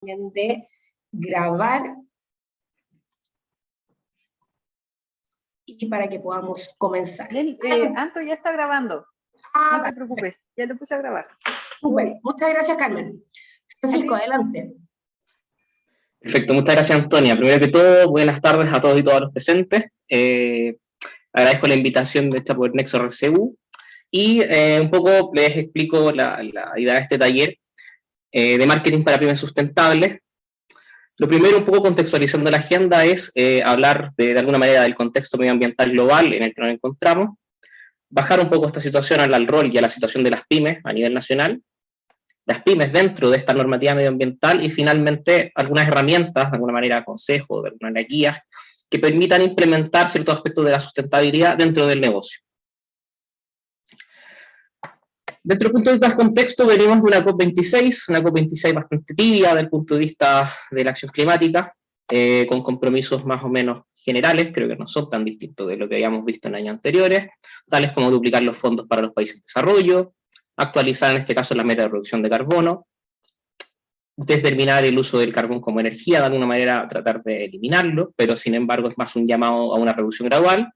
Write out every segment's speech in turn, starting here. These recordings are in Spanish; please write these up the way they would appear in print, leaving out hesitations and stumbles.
también de grabar y para que podamos comenzar. Anto ya está grabando. No te preocupes, ya lo puse a grabar. Súper, muchas gracias, Carmen. Francisco, adelante. Perfecto, muchas gracias, Antonia. Primero que todo, buenas tardes a todos y todas los presentes. Agradezco la invitación hecha por Nexo RCU y un poco les explico la idea de este taller de marketing para pymes sustentables. Lo primero, un poco contextualizando la agenda, es hablar de alguna manera del contexto medioambiental global en el que nos encontramos, bajar un poco esta situación al rol y a la situación de las pymes a nivel nacional, las pymes dentro de esta normativa medioambiental y finalmente algunas herramientas, de alguna manera consejos, de alguna manera guías, que permitan implementar ciertos aspectos de la sustentabilidad dentro del negocio. Dentro del punto de vista del contexto, venimos de una COP26 bastante tibia desde el punto de vista de la acción climática, con compromisos más o menos generales, creo que no son tan distintos de lo que habíamos visto en años anteriores, tales como duplicar los fondos para los países de desarrollo, actualizar en este caso la meta de reducción de carbono, determinar el uso del carbón como energía, de alguna manera tratar de eliminarlo, pero sin embargo es más un llamado a una reducción gradual,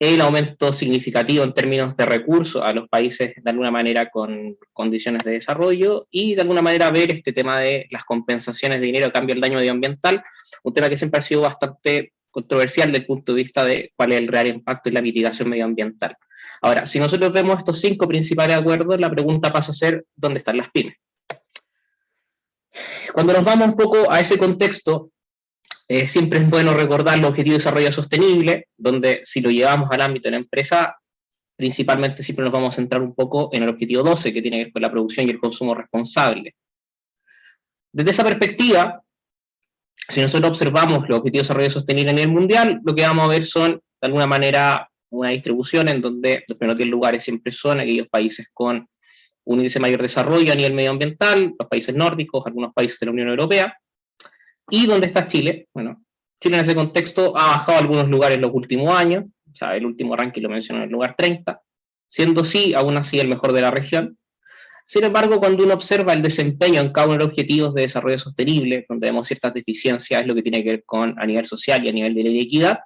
el aumento significativo en términos de recursos a los países de alguna manera con condiciones de desarrollo y de alguna manera ver este tema de las compensaciones de dinero a cambio del daño medioambiental, un tema que siempre ha sido bastante controversial desde el punto de vista de cuál es el real impacto en la mitigación medioambiental. Ahora, si nosotros vemos estos 5 principales acuerdos, la pregunta pasa a ser, ¿dónde están las pymes? Cuando nos vamos un poco a ese contexto, siempre es bueno recordar los objetivos de desarrollo sostenible, donde si lo llevamos al ámbito de la empresa, principalmente siempre nos vamos a centrar un poco en el objetivo 12, que tiene que ver con la producción y el consumo responsable. Desde esa perspectiva, si nosotros observamos los objetivos de desarrollo sostenible a nivel mundial, lo que vamos a ver son, de alguna manera, una distribución en donde los primeros 10 lugares siempre son aquellos países con un índice mayor de desarrollo a nivel medioambiental, los países nórdicos, algunos países de la Unión Europea. ¿Y dónde está Chile? Bueno, Chile en ese contexto ha bajado algunos lugares en los últimos años, o sea, el último ranking lo menciono en el lugar 30, siendo sí, aún así, el mejor de la región. Sin embargo, cuando uno observa el desempeño en cada uno de los objetivos de desarrollo sostenible, donde vemos ciertas deficiencias, es lo que tiene que ver con a nivel social y a nivel de ley de equidad,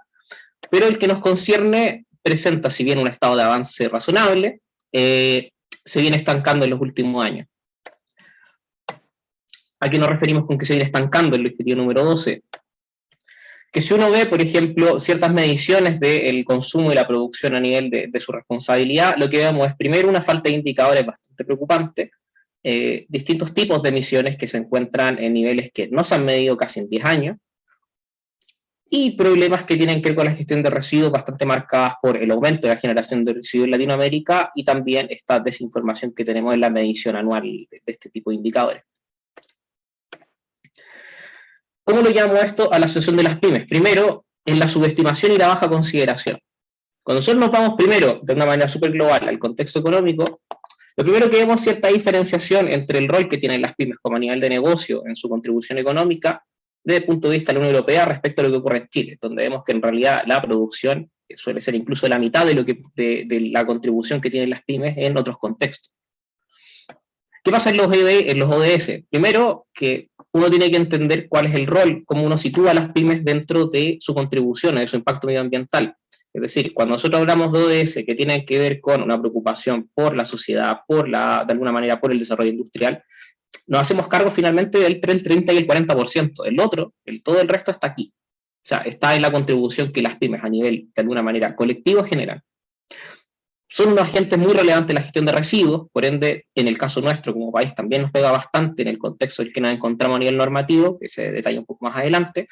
pero el que nos concierne presenta, si bien un estado de avance razonable, se viene estancando en los últimos años. ¿A qué nos referimos con que se viene estancando el objetivo número 12? Que si uno ve, por ejemplo, ciertas mediciones del consumo y la producción a nivel de su responsabilidad, lo que vemos es primero una falta de indicadores bastante preocupante, distintos tipos de emisiones que se encuentran en niveles que no se han medido casi en 10 años, y problemas que tienen que ver con la gestión de residuos bastante marcadas por el aumento de la generación de residuos en Latinoamérica y también esta desinformación que tenemos en la medición anual de este tipo de indicadores. ¿Cómo lo llamo esto a la situación de las pymes? Primero, en la subestimación y la baja consideración. Cuando nosotros nos vamos primero, de una manera súper global, al contexto económico, lo primero que vemos es cierta diferenciación entre el rol que tienen las pymes como a nivel de negocio en su contribución económica desde el punto de vista de la Unión Europea respecto a lo que ocurre en Chile, donde vemos que en realidad la producción suele ser incluso la mitad de la contribución que tienen las pymes en otros contextos. ¿Qué pasa en los ODS? Primero, que uno tiene que entender cuál es el rol, cómo uno sitúa a las pymes dentro de su contribución, de su impacto medioambiental. Es decir, cuando nosotros hablamos de ODS que tienen que ver con una preocupación por la sociedad, de alguna manera por el desarrollo industrial, nos hacemos cargo finalmente del 30 y el 40%. El otro, todo el resto está aquí. O sea, está en la contribución que las pymes a nivel, de alguna manera, colectivo generan. Son unos agentes muy relevantes en la gestión de residuos, por ende, en el caso nuestro como país también nos pega bastante en el contexto en el que nos encontramos a nivel normativo, que se detalla un poco más adelante,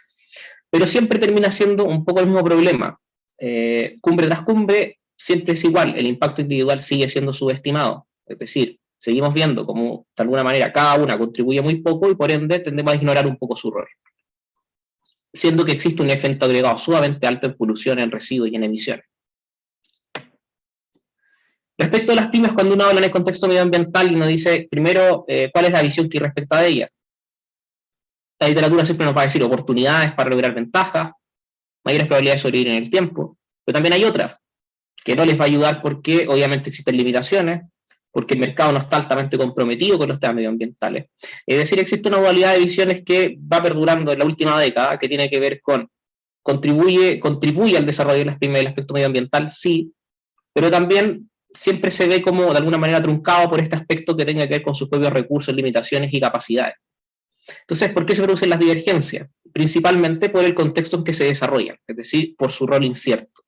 pero siempre termina siendo un poco el mismo problema. Cumbre tras cumbre, siempre es igual, el impacto individual sigue siendo subestimado, es decir, seguimos viendo cómo de alguna manera cada una contribuye muy poco y por ende tendemos a ignorar un poco su rol, siendo que existe un efecto agregado sumamente alto en polución, en residuos y en emisiones. Respecto a las pymes, cuando uno habla en el contexto medioambiental, uno dice, primero, ¿cuál es la visión que hay respecto a ella? La literatura siempre nos va a decir oportunidades para lograr ventajas, mayores probabilidades de sobrevivir en el tiempo, pero también hay otras, que no les va a ayudar porque obviamente existen limitaciones, porque el mercado no está altamente comprometido con los temas medioambientales. Es decir, existe una dualidad de visiones que va perdurando en la última década, que tiene que ver con contribuye al desarrollo de las pymes del aspecto medioambiental, sí, pero también siempre se ve como de alguna manera truncado por este aspecto que tenga que ver con sus propios recursos, limitaciones y capacidades. Entonces, ¿por qué se producen las divergencias? Principalmente por el contexto en que se desarrollan, es decir, por su rol incierto.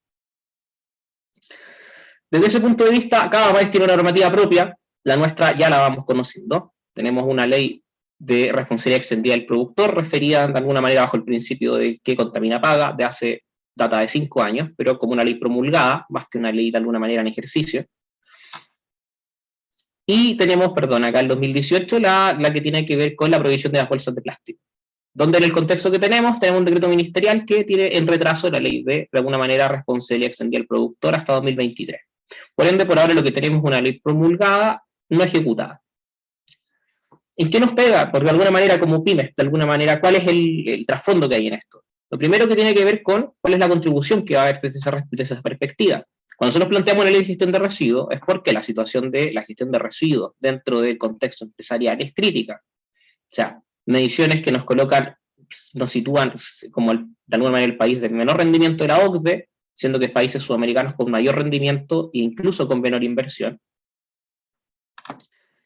Desde ese punto de vista, cada país tiene una normativa propia, la nuestra ya la vamos conociendo. Tenemos una ley de responsabilidad extendida del productor, referida de alguna manera bajo el principio de que contamina paga, de hace data de 5 años, pero como una ley promulgada, más que una ley de alguna manera en ejercicio. Y tenemos, perdón, acá en 2018, la que tiene que ver con la prohibición de las bolsas de plástico, donde en el contexto que tenemos un decreto ministerial que tiene en retraso la ley de alguna manera, responsabilidad extendida del productor hasta 2023. Por ende, por ahora lo que tenemos es una ley promulgada, no ejecutada. ¿En qué nos pega? Porque de alguna manera, como pymes, de alguna manera, ¿cuál es el trasfondo que hay en esto? Lo primero que tiene que ver con cuál es la contribución que va a haber desde esa perspectiva. Cuando nosotros planteamos la ley de gestión de residuos, es porque la situación de la gestión de residuos dentro del contexto empresarial es crítica. O sea, mediciones que nos colocan, nos sitúan como de alguna manera el país del menor rendimiento de la OCDE, siendo que países sudamericanos con mayor rendimiento e incluso con menor inversión.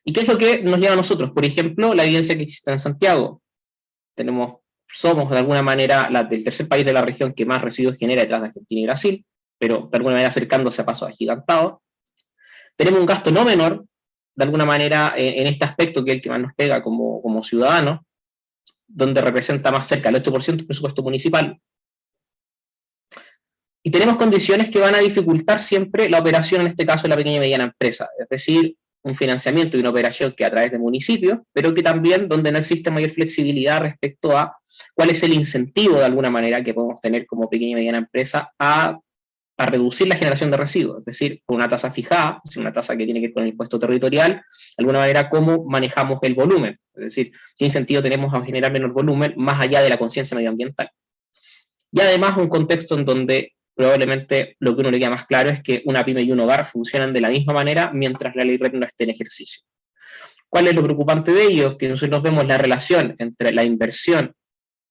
¿Y qué es lo que nos lleva a nosotros? Por ejemplo, la evidencia que existe en Santiago. Somos de alguna manera el tercer país de la región que más residuos genera detrás de Argentina y Brasil, pero de alguna manera acercándose a pasos agigantados. Tenemos un gasto no menor, de alguna manera, en este aspecto que es el que más nos pega como ciudadanos, donde representa más cerca del 8% del presupuesto municipal. Y tenemos condiciones que van a dificultar siempre la operación, en este caso, de la pequeña y mediana empresa. Es decir, un financiamiento y una operación que a través de municipios, pero que también donde no existe mayor flexibilidad respecto a cuál es el incentivo, de alguna manera, que podemos tener como pequeña y mediana empresa a reducir la generación de residuos. Es decir, con una tasa fijada, es una tasa que tiene que ver con el impuesto territorial, de alguna manera, cómo manejamos el volumen. Es decir, qué incentivo tenemos a generar menor volumen más allá de la conciencia medioambiental. Y además, un contexto en donde probablemente lo que uno le queda más claro es que una pyme y un hogar funcionan de la misma manera mientras la ley REC no esté en ejercicio. ¿Cuál es lo preocupante de ello? Que nosotros vemos la relación entre la inversión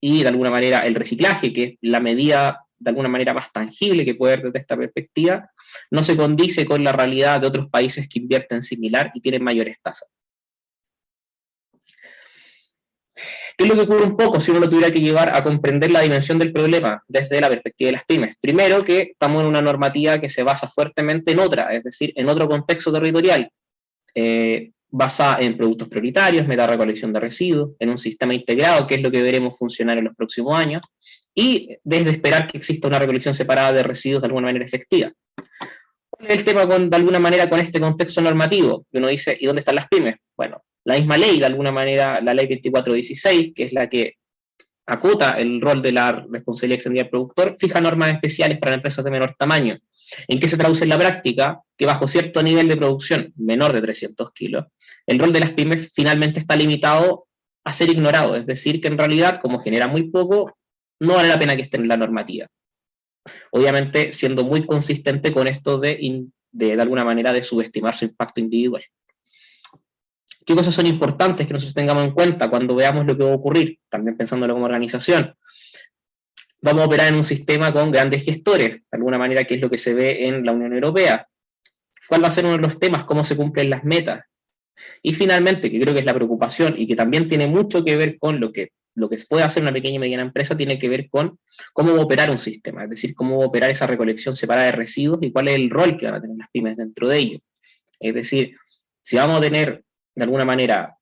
y, de alguna manera, el reciclaje, que es la medida, de alguna manera, más tangible que puede haber desde esta perspectiva, no se condice con la realidad de otros países que invierten similar y tienen mayores tasas. ¿Qué es lo que ocurre un poco si uno lo tuviera que llevar a comprender la dimensión del problema desde la perspectiva de las pymes? Primero, que estamos en una normativa que se basa fuertemente en otra, es decir, en otro contexto territorial, basada en productos prioritarios, meta-recolección de residuos, en un sistema integrado, que es lo que veremos funcionar en los próximos años, y desde esperar que exista una recolección separada de residuos de alguna manera efectiva. ¿Cuál es el tema de alguna manera con este contexto normativo? Que uno dice, ¿y dónde están las pymes? Bueno, la misma ley, de alguna manera, la ley 2416, que es la que acota el rol de la responsabilidad extendida del productor, fija normas especiales para empresas de menor tamaño. ¿En qué se traduce en la práctica? Que bajo cierto nivel de producción, menor de 300 kilos, el rol de las pymes finalmente está limitado a ser ignorado, es decir, que en realidad, como genera muy poco, no vale la pena que esté en la normativa. Obviamente, siendo muy consistente con esto de alguna manera, de subestimar su impacto individual. ¿Qué cosas son importantes que nosotros tengamos en cuenta cuando veamos lo que va a ocurrir? También pensándolo como organización. Vamos a operar en un sistema con grandes gestores, de alguna manera, que es lo que se ve en la Unión Europea. ¿Cuál va a ser uno de los temas? ¿Cómo se cumplen las metas? Y finalmente, que creo que es la preocupación y que también tiene mucho que ver con lo que se puede hacer una pequeña y mediana empresa, tiene que ver con cómo va a operar un sistema, es decir, cómo va a operar esa recolección separada de residuos y cuál es el rol que van a tener las pymes dentro de ello. Es decir, si vamos a tener de alguna manera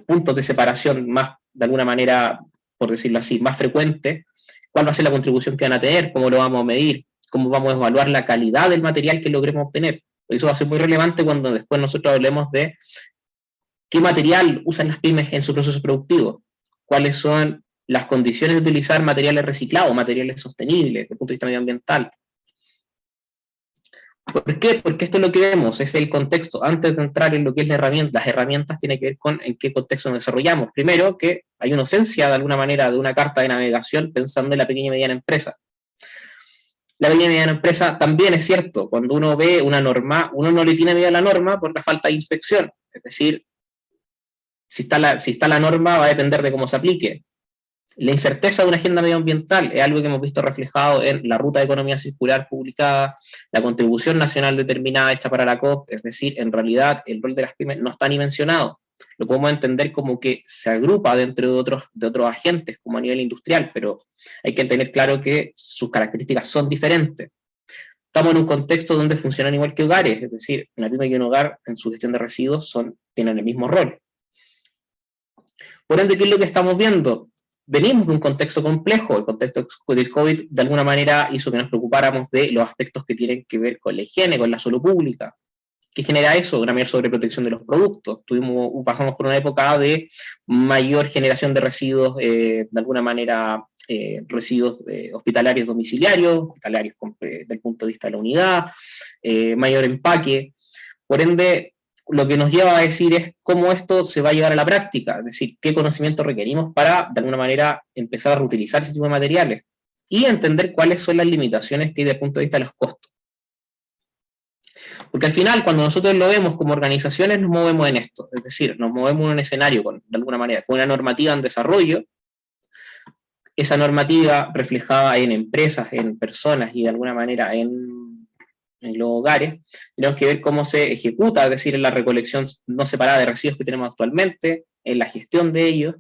puntos de separación más, de alguna manera, por decirlo así, más frecuentes, cuál va a ser la contribución que van a tener, cómo lo vamos a medir, cómo vamos a evaluar la calidad del material que logremos obtener. Eso va a ser muy relevante cuando después nosotros hablemos de qué material usan las pymes en su proceso productivo, cuáles son las condiciones de utilizar materiales reciclados, materiales sostenibles desde el punto de vista medioambiental. ¿Por qué? Porque esto es lo que vemos, es el contexto. Antes de entrar en lo que es las herramientas tiene que ver con en qué contexto nos desarrollamos. Primero, que hay una ausencia, de alguna manera, de una carta de navegación pensando en la pequeña y mediana empresa. La pequeña y mediana empresa también es cierto, cuando uno ve una norma, uno no le tiene miedo a la norma por la falta de inspección, es decir, si está la norma va a depender de cómo se aplique. La incerteza de una agenda medioambiental es algo que hemos visto reflejado en la Ruta de Economía Circular publicada, la contribución nacional determinada hecha para la COP, es decir, en realidad el rol de las pymes no está ni mencionado. Lo podemos entender como que se agrupa dentro de otros agentes, como a nivel industrial, pero hay que tener claro que sus características son diferentes. Estamos en un contexto donde funcionan igual que hogares, es decir, una pyme y un hogar en su gestión de residuos tienen el mismo rol. Por ende, ¿qué es lo que estamos viendo? Venimos de un contexto complejo, el contexto del COVID de alguna manera hizo que nos preocupáramos de los aspectos que tienen que ver con la higiene, con la salud pública. ¿Qué genera eso? Una mayor sobreprotección de los productos. Pasamos por una época de mayor generación de residuos, de alguna manera residuos hospitalarios domiciliarios, hospitalarios desde el punto de vista de la unidad, mayor empaque. Por ende, lo que nos lleva a decir es cómo esto se va a llevar a la práctica, es decir, qué conocimiento requerimos para, de alguna manera, empezar a reutilizar ese tipo de materiales y entender cuáles son las limitaciones que hay desde el punto de vista de los costos. Porque al final, cuando nosotros lo vemos como organizaciones, nos movemos en esto, es decir, nos movemos en un escenario, de alguna manera, con una normativa en desarrollo, esa normativa reflejada en empresas, en personas y de alguna manera en los hogares, tenemos que ver cómo se ejecuta, es decir, en la recolección no separada de residuos que tenemos actualmente, en la gestión de ellos,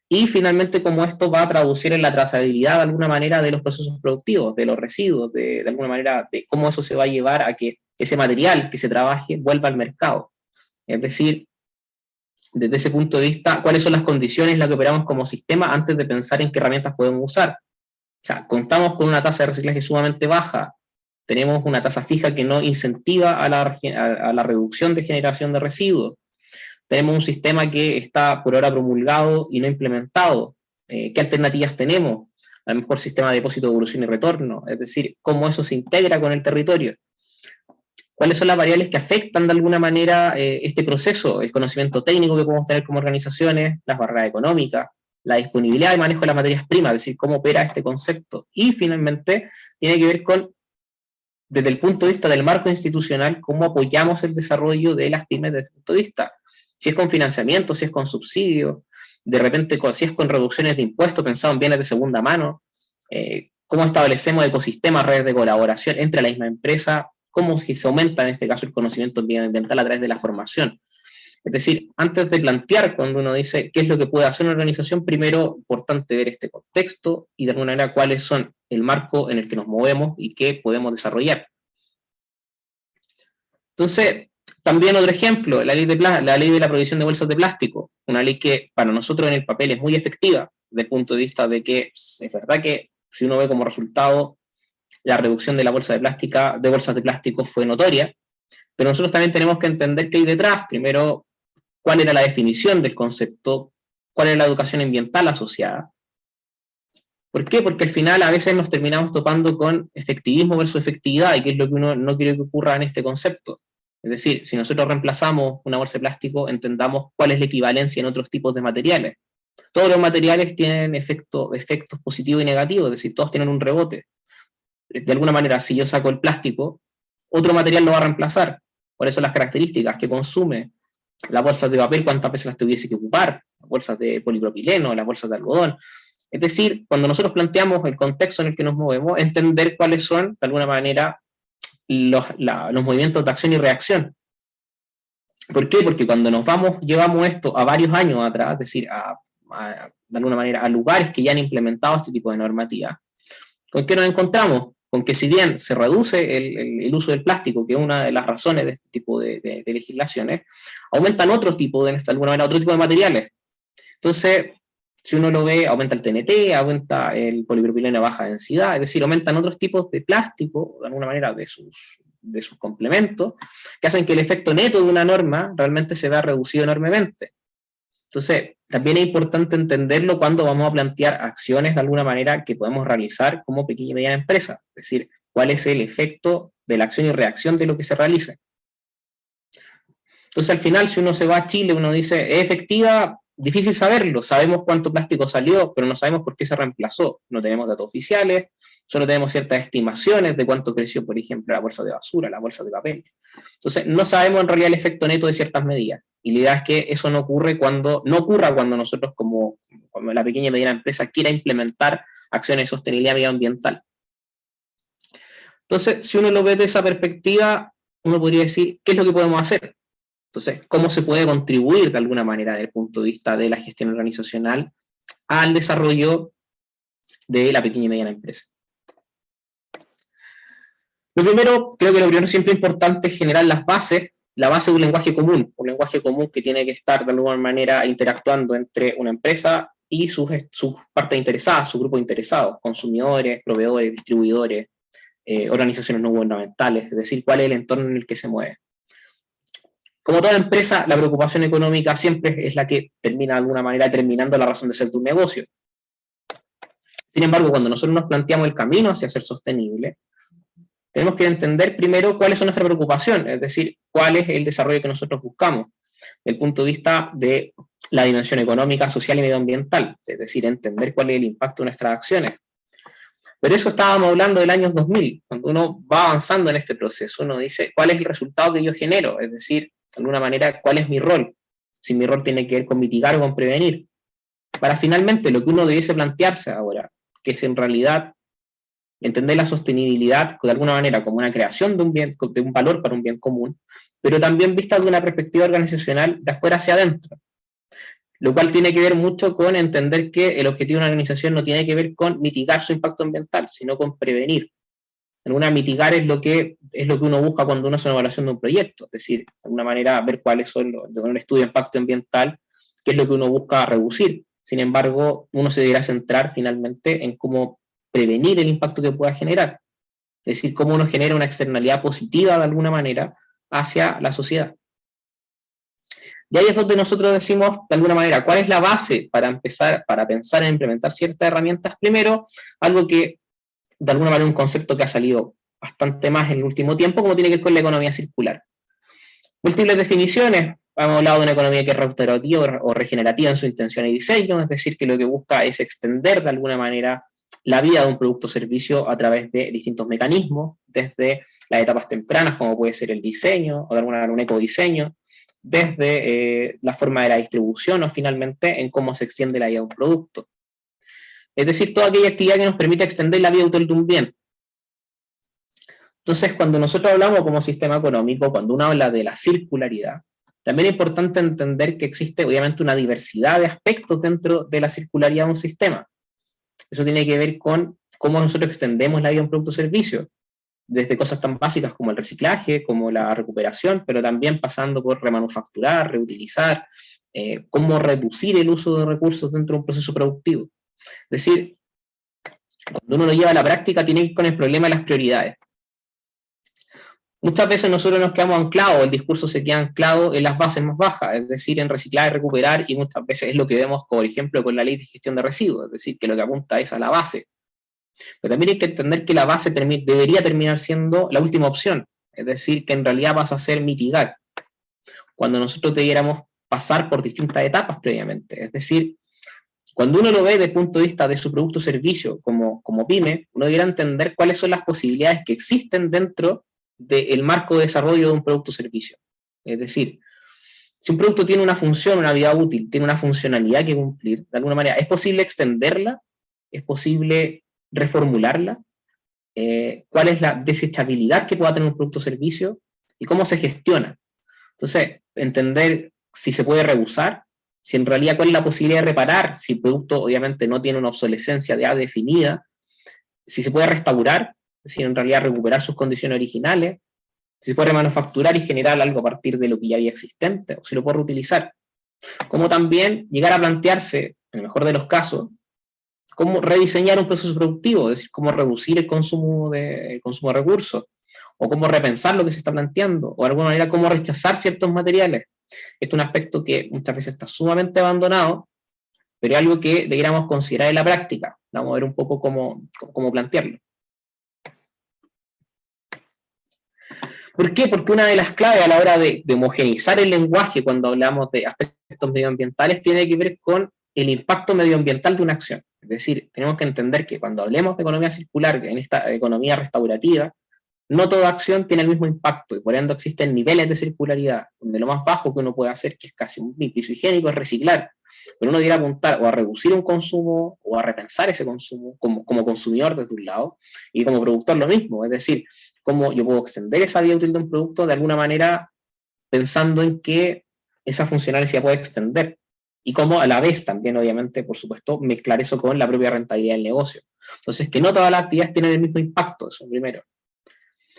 y finalmente cómo esto va a traducir en la trazabilidad de alguna manera de los procesos productivos, de los residuos, de alguna manera de cómo eso se va a llevar a que ese material que se trabaje vuelva al mercado. Es decir, desde ese punto de vista, cuáles son las condiciones en las que operamos como sistema antes de pensar en qué herramientas podemos usar. O sea, contamos con una tasa de reciclaje sumamente baja, tenemos una tasa fija que no incentiva a la reducción de generación de residuos. Tenemos un sistema que está por ahora promulgado y no implementado. ¿Qué alternativas tenemos? A lo mejor sistema de depósito, devolución y retorno, es decir, cómo eso se integra con el territorio. ¿Cuáles son las variables que afectan de alguna manera este proceso? El conocimiento técnico que podemos tener como organizaciones, las barreras económicas, la disponibilidad y manejo de las materias primas, es decir, cómo opera este concepto. Y finalmente, tiene que ver con, desde el punto de vista del marco institucional, cómo apoyamos el desarrollo de las pymes desde ese punto de vista. Si es con financiamiento, si es con subsidio, de repente si es con reducciones de impuestos pensado en bienes de segunda mano, cómo establecemos ecosistemas, redes de colaboración entre la misma empresa, cómo se aumenta en este caso el conocimiento ambiental a través de la formación. Es decir, antes de plantear, cuando uno dice qué es lo que puede hacer una organización, primero importante ver este contexto y de alguna manera cuáles son el marco en el que nos movemos y qué podemos desarrollar. Entonces, también otro ejemplo, la ley de la prohibición de bolsas de plástico, una ley que para nosotros en el papel es muy efectiva, desde el punto de vista de que es verdad que si uno ve como resultado la reducción de la bolsas de plástico fue notoria, pero nosotros también tenemos que entender qué hay detrás. Primero, cuál era la definición del concepto, cuál era la educación ambiental asociada. ¿Por qué? Porque al final a veces nos terminamos topando con efectivismo versus efectividad, y que es lo que uno no quiere que ocurra en este concepto. Es decir, si nosotros reemplazamos una bolsa de plástico, entendamos cuál es la equivalencia en otros tipos de materiales. Todos los materiales tienen efectos positivos y negativos, es decir, todos tienen un rebote. De alguna manera, si yo saco el plástico, otro material lo va a reemplazar. Por eso las características que consume las bolsas de papel, cuántas veces las tuviese que ocupar, las bolsas de polipropileno, las bolsas de algodón. Es decir, cuando nosotros planteamos el contexto en el que nos movemos, entender cuáles son, de alguna manera, los movimientos de acción y reacción. ¿Por qué? Porque cuando llevamos esto a varios años atrás, es decir, de alguna manera, a lugares que ya han implementado este tipo de normativa, ¿con qué nos encontramos? Con que si bien se reduce el uso del plástico, que es una de las razones de este tipo de legislaciones, aumentan otro tipo de materiales. Entonces, si uno lo ve, aumenta el TNT, aumenta el polipropileno a baja densidad, es decir, aumentan otros tipos de plástico, de alguna manera, de sus complementos, que hacen que el efecto neto de una norma realmente se vea reducido enormemente. Entonces, también es importante entenderlo cuando vamos a plantear acciones de alguna manera que podemos realizar como pequeña y mediana empresa, es decir, cuál es el efecto de la acción y reacción de lo que se realice. Entonces, al final, si uno se va a Chile, uno dice, ¿es efectiva? difícil saberlo. Sabemos cuánto plástico salió, pero no sabemos por qué se reemplazó. No tenemos datos oficiales, solo tenemos ciertas estimaciones de cuánto creció, por ejemplo, la bolsa de basura, la bolsa de papel. Entonces, no sabemos en realidad el efecto neto de ciertas medidas. Y la idea es que eso no ocurra cuando nosotros como la pequeña y mediana empresa quiera implementar acciones de sostenibilidad medioambiental. Entonces, si uno lo ve de esa perspectiva, uno podría decir, ¿qué es lo que podemos hacer? Entonces, ¿cómo se puede contribuir de alguna manera desde el punto de vista de la gestión organizacional al desarrollo de la pequeña y mediana empresa? Lo primero, creo que lo primero siempre importante es generar las bases, la base de un lenguaje común que tiene que estar de alguna manera interactuando entre una empresa y sus partes interesadas, su grupo de interesados, consumidores, proveedores, distribuidores, organizaciones no gubernamentales, es decir, cuál es el entorno en el que se mueve. Como toda empresa, la preocupación económica siempre es la que termina de alguna manera determinando la razón de ser de un negocio. Sin embargo, cuando nosotros nos planteamos el camino hacia ser sostenible, tenemos que entender primero cuáles son nuestras preocupaciones, es decir, cuál es el desarrollo que nosotros buscamos, desde el punto de vista de la dimensión económica, social y medioambiental, es decir, entender cuál es el impacto de nuestras acciones. Pero eso estábamos hablando del año 2000, cuando uno va avanzando en este proceso, uno dice, ¿cuál es el resultado que yo genero? Es decir, de alguna manera, ¿cuál es mi rol? Si mi rol tiene que ver con mitigar o con prevenir. Para finalmente lo que uno debiese plantearse ahora, que es en realidad entender la sostenibilidad de alguna manera como una creación de un bien, de un valor para un bien común, pero también vista de una perspectiva organizacional de afuera hacia adentro. Lo cual tiene que ver mucho con entender que el objetivo de una organización no tiene que ver con mitigar su impacto ambiental, sino con prevenir. Mitigar es lo que uno busca cuando uno hace una evaluación de un proyecto, es decir, de alguna manera ver cuáles son de un estudio de impacto ambiental, qué es lo que uno busca reducir. Sin embargo, uno se deberá centrar finalmente en cómo prevenir el impacto que pueda generar, es decir, cómo uno genera una externalidad positiva de alguna manera hacia la sociedad. Y ahí es donde nosotros decimos, de alguna manera, cuál es la base para pensar en implementar ciertas herramientas. Primero, algo que, de alguna manera, un concepto que ha salido bastante más en el último tiempo, como tiene que ver con la economía circular. Múltiples definiciones. Hemos hablado de una economía que es restaurativa o regenerativa en su intención y diseño, es decir, que lo que busca es extender de alguna manera la vida de un producto o servicio a través de distintos mecanismos, desde las etapas tempranas, como puede ser el diseño, o de alguna manera un ecodiseño, desde la forma de la distribución o finalmente en cómo se extiende la vida de un producto. Es decir, toda aquella actividad que nos permite extender la vida útil de un bien. Entonces, cuando nosotros hablamos como sistema económico, cuando uno habla de la circularidad, también es importante entender que existe obviamente una diversidad de aspectos dentro de la circularidad de un sistema. Eso tiene que ver con cómo nosotros extendemos la vida de un producto o servicio, desde cosas tan básicas como el reciclaje, como la recuperación, pero también pasando por remanufacturar, reutilizar, cómo reducir el uso de recursos dentro de un proceso productivo. Es decir, cuando uno lo lleva a la práctica, tiene que ir con el problema de las prioridades. Muchas veces nosotros nos quedamos anclados, el discurso se queda anclado en las bases más bajas, es decir, en reciclar y recuperar, y muchas veces es lo que vemos, por ejemplo, con la ley de gestión de residuos, es decir, que lo que apunta es a la base. Pero también hay que entender que la base debería terminar siendo la última opción, es decir, que en realidad pasa a ser mitigar, cuando nosotros debiéramos pasar por distintas etapas previamente. Es decir, cuando uno lo ve desde el punto de vista de su producto o servicio como pyme, uno debería entender cuáles son las posibilidades que existen dentro del marco de desarrollo de un producto o servicio. Es decir, si un producto tiene una función, una vida útil, tiene una funcionalidad que cumplir, de alguna manera, ¿es posible extenderla? ¿Es posible reformularla? ¿Cuál es la desechabilidad que pueda tener un producto o servicio? ¿Y cómo se gestiona? Entonces, entender si se puede reusar, si en realidad cuál es la posibilidad de reparar, si el producto obviamente no tiene una obsolescencia ya definida, si se puede restaurar, si en realidad recuperar sus condiciones originales, si se puede remanufacturar y generar algo a partir de lo que ya había existente, o si lo puede reutilizar. Como también llegar a plantearse, en el mejor de los casos, cómo rediseñar un proceso productivo, es decir, cómo reducir el consumo de recursos, o cómo repensar lo que se está planteando, o de alguna manera cómo rechazar ciertos materiales. Este es un aspecto que muchas veces está sumamente abandonado, pero es algo que deberíamos considerar en la práctica. Vamos a ver un poco cómo plantearlo. ¿Por qué? Porque una de las claves a la hora de homogeneizar el lenguaje cuando hablamos de aspectos medioambientales tiene que ver con el impacto medioambiental de una acción. Es decir, tenemos que entender que cuando hablemos de economía circular, en esta economía restaurativa, no toda acción tiene el mismo impacto y por ende existen niveles de circularidad, donde lo más bajo que uno puede hacer, que es casi un piso higiénico, es reciclar. Pero uno quiere apuntar o a reducir un consumo o a repensar ese consumo como consumidor desde un lado y como productor lo mismo. Es decir, cómo yo puedo extender esa vida útil de un producto de alguna manera pensando en que esa funcionalidad puede extender y cómo a la vez también, obviamente, por supuesto, mezclar eso con la propia rentabilidad del negocio. Entonces, que no todas las actividades tienen el mismo impacto, eso primero.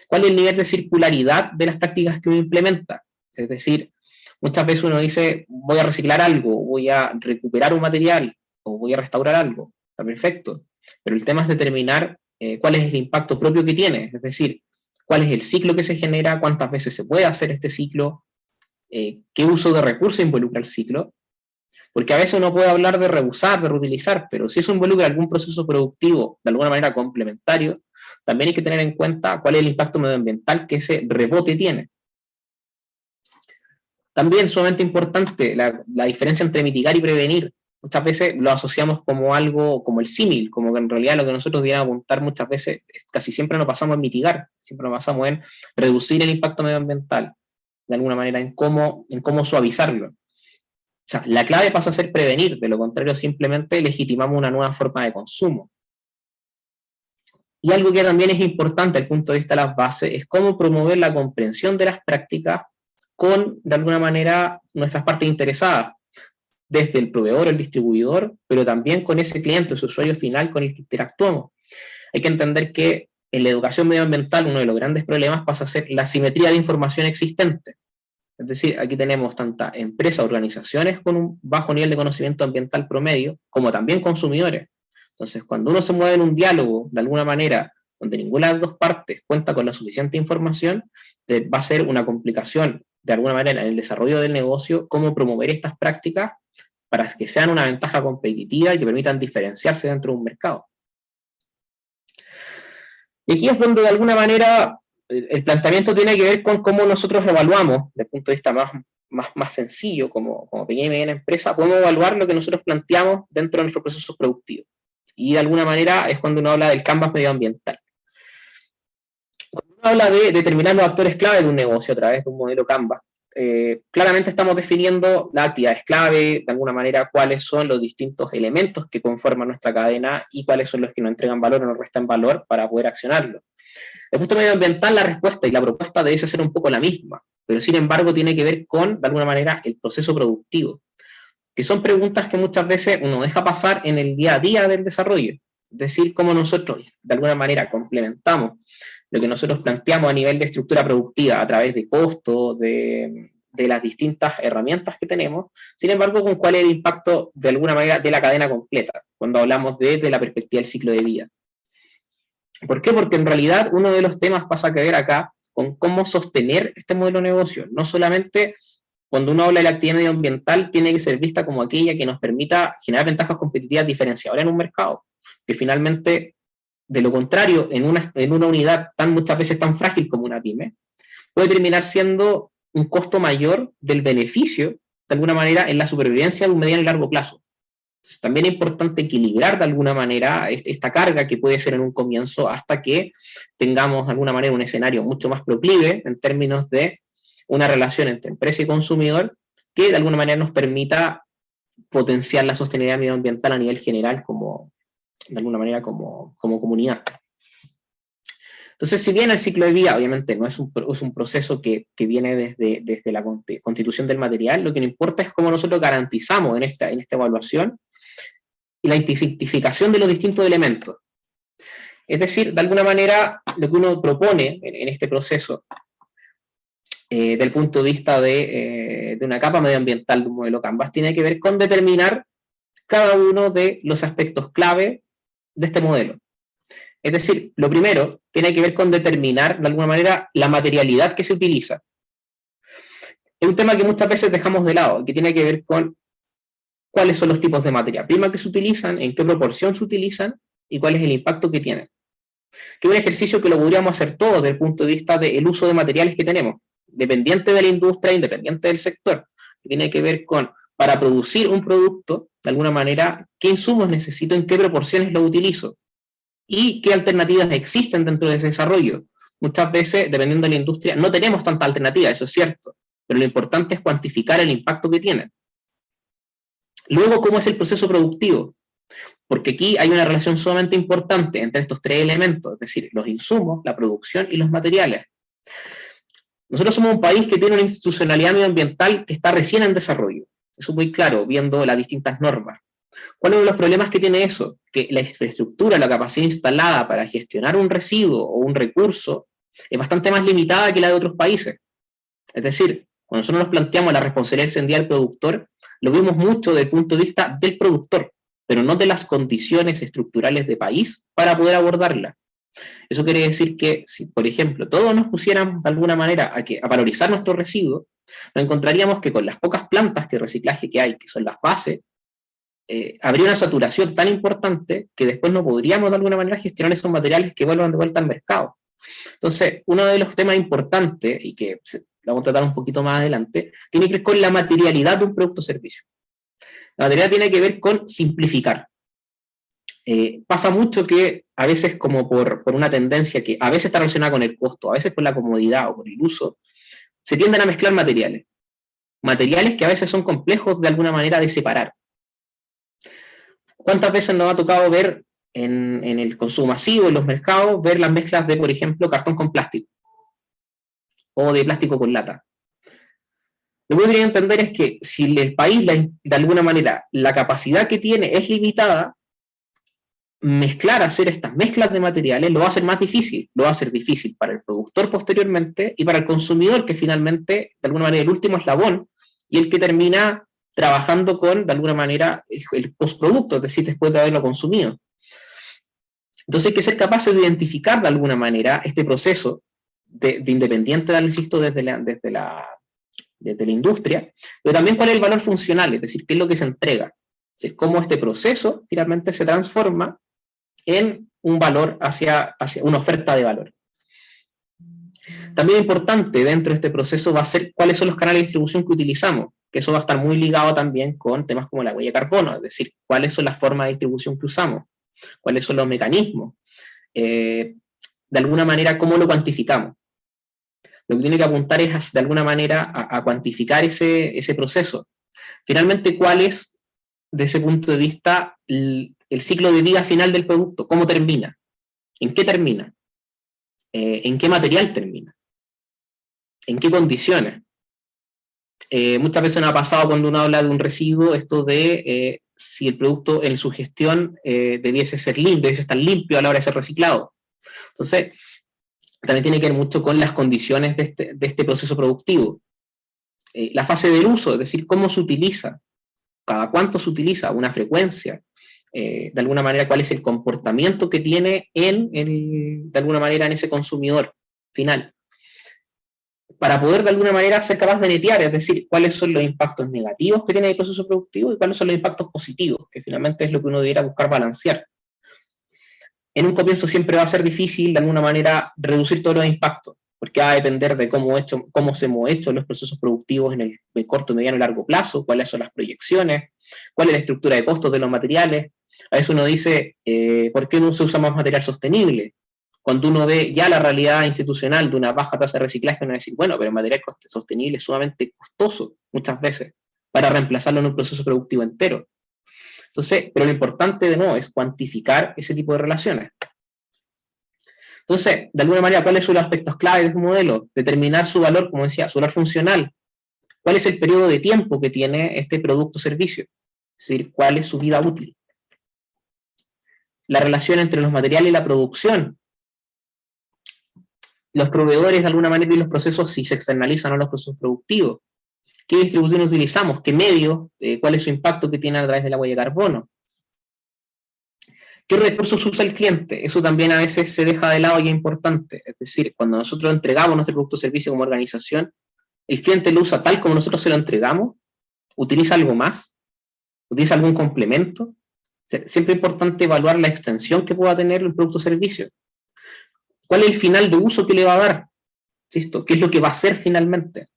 ¿Cuál es el nivel de circularidad de las prácticas que uno implementa? Es decir, muchas veces uno dice, voy a reciclar algo, voy a recuperar un material o voy a restaurar algo. Está perfecto. Pero el tema es determinar cuál es el impacto propio que tiene. Es decir, cuál es el ciclo que se genera, cuántas veces se puede hacer este ciclo, qué uso de recursos involucra el ciclo. Porque a veces uno puede hablar de reusar, de reutilizar, pero si eso involucra algún proceso productivo de alguna manera complementario, también hay que tener en cuenta cuál es el impacto medioambiental que ese rebote tiene. También sumamente importante la diferencia entre mitigar y prevenir. Muchas veces lo asociamos como algo, como el símil, como que en realidad lo que nosotros deberíamos apuntar muchas veces, casi siempre nos pasamos en mitigar, siempre nos pasamos en reducir el impacto medioambiental, de alguna manera, en cómo suavizarlo. O sea, la clave pasa a ser prevenir, de lo contrario simplemente legitimamos una nueva forma de consumo. Y algo que también es importante desde el punto de vista de las bases es cómo promover la comprensión de las prácticas con, de alguna manera, nuestras partes interesadas, desde el proveedor, el distribuidor, pero también con ese cliente, ese usuario final con el que interactuamos. Hay que entender que en la educación medioambiental uno de los grandes problemas pasa a ser la asimetría de información existente. Es decir, aquí tenemos tantas empresas, organizaciones con un bajo nivel de conocimiento ambiental promedio, como también consumidores. Entonces, cuando uno se mueve en un diálogo, de alguna manera, donde ninguna de las dos partes cuenta con la suficiente información, va a ser una complicación, de alguna manera, en el desarrollo del negocio, cómo promover estas prácticas para que sean una ventaja competitiva y que permitan diferenciarse dentro de un mercado. Y aquí es donde, de alguna manera, el planteamiento tiene que ver con cómo nosotros evaluamos, desde el punto de vista más sencillo, como pequeña y mediana empresa, podemos evaluar lo que nosotros planteamos dentro de nuestros procesos productivos. Y de alguna manera es cuando uno habla del canvas medioambiental. Cuando uno habla de determinar los actores clave de un negocio a través de un modelo canvas, claramente estamos definiendo las actividades clave, de alguna manera cuáles son los distintos elementos que conforman nuestra cadena y cuáles son los que nos entregan valor o nos restan valor para poder accionarlo. Desde el punto medioambiental, la respuesta y la propuesta debe ser un poco la misma, pero sin embargo tiene que ver con, de alguna manera, el proceso productivo, que son preguntas que muchas veces uno deja pasar en el día a día del desarrollo. Es decir, cómo nosotros, de alguna manera, complementamos lo que nosotros planteamos a nivel de estructura productiva a través de costos, de las distintas herramientas que tenemos, sin embargo, con cuál es el impacto, de alguna manera, de la cadena completa, cuando hablamos desde la perspectiva del ciclo de vida. ¿Por qué? Porque en realidad uno de los temas pasa a ver acá con cómo sostener este modelo de negocio. No solamente cuando uno habla de la actividad medioambiental tiene que ser vista como aquella que nos permita generar ventajas competitivas diferenciadoras en un mercado, que finalmente, de lo contrario, en una unidad muchas veces tan frágil como una pyme, puede terminar siendo un costo mayor del beneficio, de alguna manera, en la supervivencia de un mediano y largo plazo. Entonces, también es importante equilibrar de alguna manera esta carga que puede ser en un comienzo hasta que tengamos de alguna manera un escenario mucho más proclive en términos de una relación entre empresa y consumidor que de alguna manera nos permita potenciar la sostenibilidad medioambiental a nivel general de alguna manera como comunidad. Entonces, si bien el ciclo de vida obviamente no es un proceso que viene desde la constitución del material, lo que nos importa es cómo nosotros garantizamos en esta evaluación la identificación de los distintos elementos. Es decir, de alguna manera, lo que uno propone en este proceso, del punto de vista de una capa medioambiental de un modelo Canvas, tiene que ver con determinar cada uno de los aspectos clave de este modelo. Es decir, lo primero tiene que ver con determinar, de alguna manera, la materialidad que se utiliza. Es un tema que muchas veces dejamos de lado, que tiene que ver con cuáles son los tipos de materia prima que se utilizan, en qué proporción se utilizan y cuál es el impacto que tienen. que es un ejercicio que lo podríamos hacer todos desde el punto de vista del uso de materiales que tenemos, dependiente de la industria, independiente del sector, que tiene que ver con, para producir un producto, de alguna manera, qué insumos necesito, en qué proporciones lo utilizo, y qué alternativas existen dentro de ese desarrollo. Muchas veces, dependiendo de la industria, no tenemos tanta alternativa, eso es cierto, pero lo importante es cuantificar el impacto que tienen. Luego, ¿cómo es el proceso productivo? Porque aquí hay una relación sumamente importante entre estos tres elementos, es decir, los insumos, la producción y los materiales. Nosotros somos un país que tiene una institucionalidad medioambiental que está recién en desarrollo. Eso es muy claro, viendo las distintas normas. ¿Cuáles son los problemas que tiene eso? Que la infraestructura, la capacidad instalada para gestionar un residuo o un recurso es bastante más limitada que la de otros países. Es decir, cuando nosotros nos planteamos la responsabilidad extendida del productor, lo vemos mucho desde el punto de vista del productor, pero no de las condiciones estructurales de país para poder abordarla. Eso quiere decir que si, por ejemplo, todos nos pusiéramos de alguna manera a valorizar nuestros residuos, nos encontraríamos que con las pocas plantas de reciclaje que hay, que son las bases, habría una saturación tan importante que después no podríamos de alguna manera gestionar esos materiales que vuelvan de vuelta al mercado. Entonces, uno de los temas importantes, y que vamos a tratar un poquito más adelante, tiene que ver con la materialidad de un producto o servicio. La materialidad tiene que ver con simplificar. Pasa mucho que a veces como por una tendencia que a veces está relacionada con el costo, a veces por la comodidad o por el uso, se tienden a mezclar materiales. Materiales que a veces son complejos de alguna manera de separar. ¿Cuántas veces nos ha tocado ver en el consumo masivo, en los mercados, ver las mezclas de, por ejemplo, cartón con plástico o de plástico con lata? Lo que podría entender es que si el país, de alguna manera, la capacidad que tiene es limitada, hacer estas mezclas de materiales lo va a hacer más difícil, lo va a hacer difícil para el productor posteriormente y para el consumidor, que finalmente, de alguna manera, el último eslabón y el que termina trabajando con, de alguna manera, el postproducto, es decir, después de haberlo consumido. Entonces hay que ser capaces de identificar de alguna manera este proceso de independiente, insisto, desde la industria, pero también cuál es el valor funcional, es decir, qué es lo que se entrega, es decir, cómo este proceso finalmente se transforma en un valor hacia una oferta de valor. También importante dentro de este proceso va a ser cuáles son los canales de distribución que utilizamos, que eso va a estar muy ligado también con temas como la huella de carbono, es decir, cuáles son las formas de distribución que usamos, cuáles son los mecanismos, de alguna manera cómo lo cuantificamos. Lo que tiene que apuntar es de alguna manera a cuantificar ese proceso. Finalmente, ¿cuál es, desde ese punto de vista, el ciclo de vida final del producto? ¿Cómo termina? ¿En qué termina? ¿En qué material termina? ¿En qué condiciones? Muchas veces nos ha pasado cuando uno habla de un residuo, esto de si el producto en su gestión debiese ser limpio, debiese estar limpio a la hora de ser reciclado. Entonces, también tiene que ver mucho con las condiciones de este proceso productivo. La fase del uso, es decir, cómo se utiliza, cada cuánto se utiliza, una frecuencia, de alguna manera cuál es el comportamiento que tiene de alguna manera en ese consumidor final. Para poder de alguna manera ser capaz de netear, es decir, cuáles son los impactos negativos que tiene el proceso productivo y cuáles son los impactos positivos, que finalmente es lo que uno debería buscar balancear. En un comienzo siempre va a ser difícil de alguna manera reducir todos los impactos, porque va a depender de cómo se hemos hecho los procesos productivos en el corto, mediano y largo plazo, cuáles son las proyecciones, cuál es la estructura de costos de los materiales. A veces uno dice, ¿por qué no se usa más material sostenible? Cuando uno ve ya la realidad institucional de una baja tasa de reciclaje, uno va a decir, bueno, pero el material sostenible es sumamente costoso muchas veces para reemplazarlo en un proceso productivo entero. Entonces, pero lo importante de nuevo es cuantificar ese tipo de relaciones. Entonces, de alguna manera, ¿cuáles son los aspectos clave de un modelo? Determinar su valor, como decía, su valor funcional. ¿Cuál es el periodo de tiempo que tiene este producto o servicio? Es decir, ¿cuál es su vida útil? La relación entre los materiales y la producción. Los proveedores, de alguna manera, y los procesos, si se externalizan o no los procesos productivos. ¿Qué distribución utilizamos? ¿Qué medio? ¿Cuál es su impacto que tiene a través de la huella de carbono? ¿Qué recursos usa el cliente? Eso también a veces se deja de lado y es importante. Es decir, cuando nosotros entregamos nuestro producto o servicio como organización, el cliente lo usa tal como nosotros se lo entregamos, utiliza algo más, utiliza algún complemento. Siempre es importante evaluar la extensión que pueda tener el producto o servicio. ¿Cuál es el final de uso que le va a dar? ¿Listo? ¿Qué es lo que va a hacer finalmente?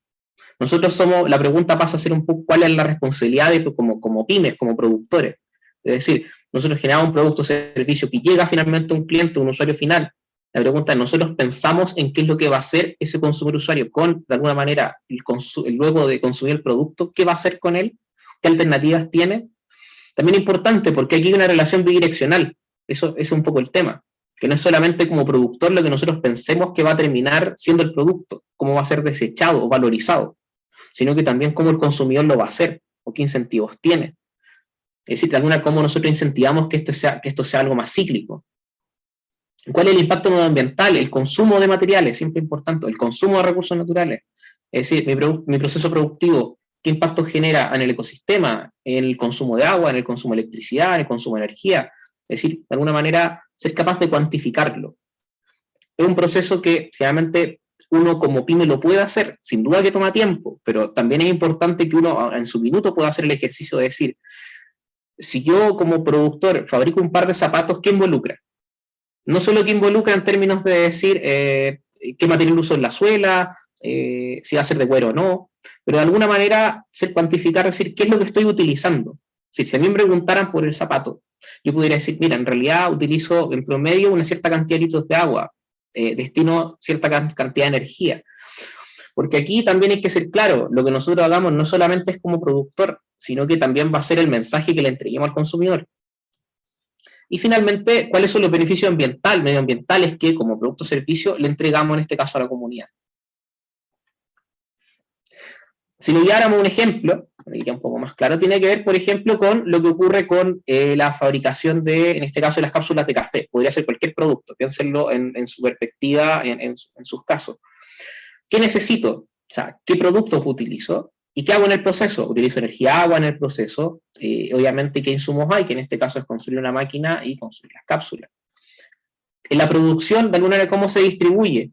Nosotros la pregunta pasa a ser un poco cuál es la responsabilidad como pymes, como productores. Es decir, nosotros generamos un producto o servicio que llega finalmente a un cliente, un usuario final. La pregunta es, nosotros pensamos en qué es lo que va a hacer ese consumidor usuario de alguna manera, luego de consumir el producto, qué va a hacer con él, qué alternativas tiene. También importante, porque aquí hay una relación bidireccional. Eso es un poco el tema. Que no es solamente como productor lo que nosotros pensemos que va a terminar siendo el producto, cómo va a ser desechado o valorizado, sino que también cómo el consumidor lo va a hacer o qué incentivos tiene. Es decir, de alguna cómo nosotros incentivamos que esto sea algo más cíclico. ¿Cuál es el impacto medioambiental? El consumo de materiales, siempre importante, el consumo de recursos naturales. Es decir, mi proceso productivo, ¿qué impacto genera en el ecosistema, en el consumo de agua, en el consumo de electricidad, en el consumo de energía? Es decir, de alguna manera, ser capaz de cuantificarlo. Es un proceso que generalmente uno como pyme lo puede hacer, sin duda que toma tiempo, pero también es importante que uno en su minuto pueda hacer el ejercicio de decir, si yo como productor fabrico un par de zapatos, ¿qué involucra? No solo que involucra en términos de decir qué material uso en la suela, si va a ser de cuero o no, pero de alguna manera ser cuantificar, decir qué es lo que estoy utilizando. Si a mí me preguntaran por el zapato, yo pudiera decir, mira, en realidad utilizo en promedio una cierta cantidad de litros de agua, destino cierta cantidad de energía. Porque aquí también hay que ser claro, lo que nosotros hagamos no solamente es como productor, sino que también va a ser el mensaje que le entreguemos al consumidor. Y finalmente, ¿cuáles son los beneficios medioambientales que como producto o servicio le entregamos en este caso a la comunidad? Si lo lleváramos a un ejemplo, ya un poco más claro, tiene que ver, por ejemplo, con lo que ocurre con la fabricación en este caso, de las cápsulas de café. Podría ser cualquier producto, piénsenlo en su perspectiva, en sus casos. ¿Qué necesito? O sea, ¿qué productos utilizo? ¿Y qué hago en el proceso? Utilizo energía, agua en el proceso, obviamente qué insumos hay, que en este caso es construir una máquina y construir las cápsulas. En la producción, de alguna manera, ¿cómo se distribuye?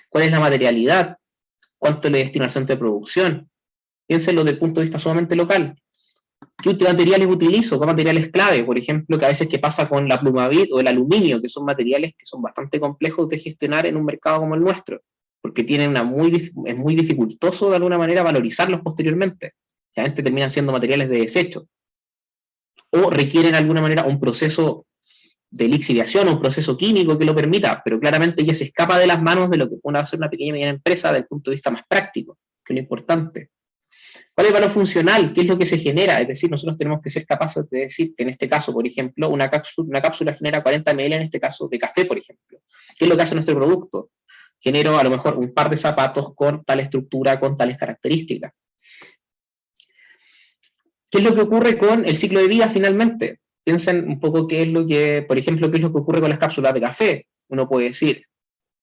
¿Cuál es la materialidad? ¿Cuánto le destino al centro de producción? Piénsenlo desde el punto de vista sumamente local. ¿Qué materiales utilizo? ¿Qué materiales clave? Por ejemplo, que a veces qué pasa con la plumavit o el aluminio, que son materiales que son bastante complejos de gestionar en un mercado como el nuestro, porque es muy dificultoso de alguna manera valorizarlos posteriormente. Generalmente terminan siendo materiales de desecho. O requieren de alguna manera un proceso de lixiviación o un proceso químico que lo permita, pero claramente ya se escapa de las manos de lo que puede hacer una pequeña y mediana empresa desde el punto de vista más práctico, que es lo importante. ¿Cuál es el valor funcional? ¿Qué es lo que se genera? Es decir, nosotros tenemos que ser capaces de decir que en este caso, por ejemplo, una cápsula genera 40 ml, en este caso, de café, por ejemplo. ¿Qué es lo que hace nuestro producto? Genero a lo mejor un par de zapatos con tal estructura, con tales características. ¿Qué es lo que ocurre con el ciclo de vida finalmente? Piensen un poco qué es lo que, por ejemplo, qué es lo que ocurre con las cápsulas de café. Uno puede decir,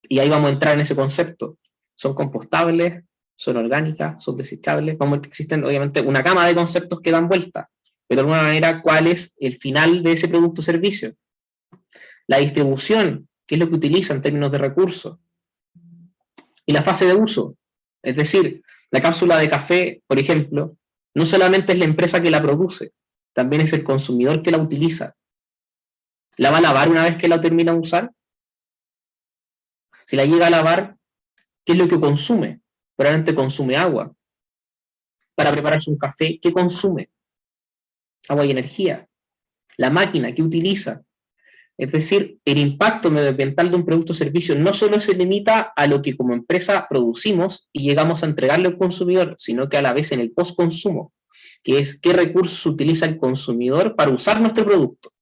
y ahí vamos a entrar en ese concepto, son compostables, son orgánicas, son desechables, vamos a ver que existen obviamente una gama de conceptos que dan vuelta, pero de alguna manera, ¿cuál es el final de ese producto o servicio? La distribución, ¿qué es lo que utiliza en términos de recursos? Y la fase de uso, es decir, la cápsula de café, por ejemplo, no solamente es la empresa que la produce, también es el consumidor que la utiliza. ¿La va a lavar una vez que la termina de usar? Si la llega a lavar, ¿qué es lo que consume? Probablemente consume agua. Para prepararse un café, ¿qué consume? Agua y energía. La máquina, ¿qué utiliza? Es decir, el impacto medioambiental de un producto o servicio no solo se limita a lo que como empresa producimos y llegamos a entregarle al consumidor, sino que a la vez en el post-consumo, que es qué recursos utiliza el consumidor para usar nuestro producto.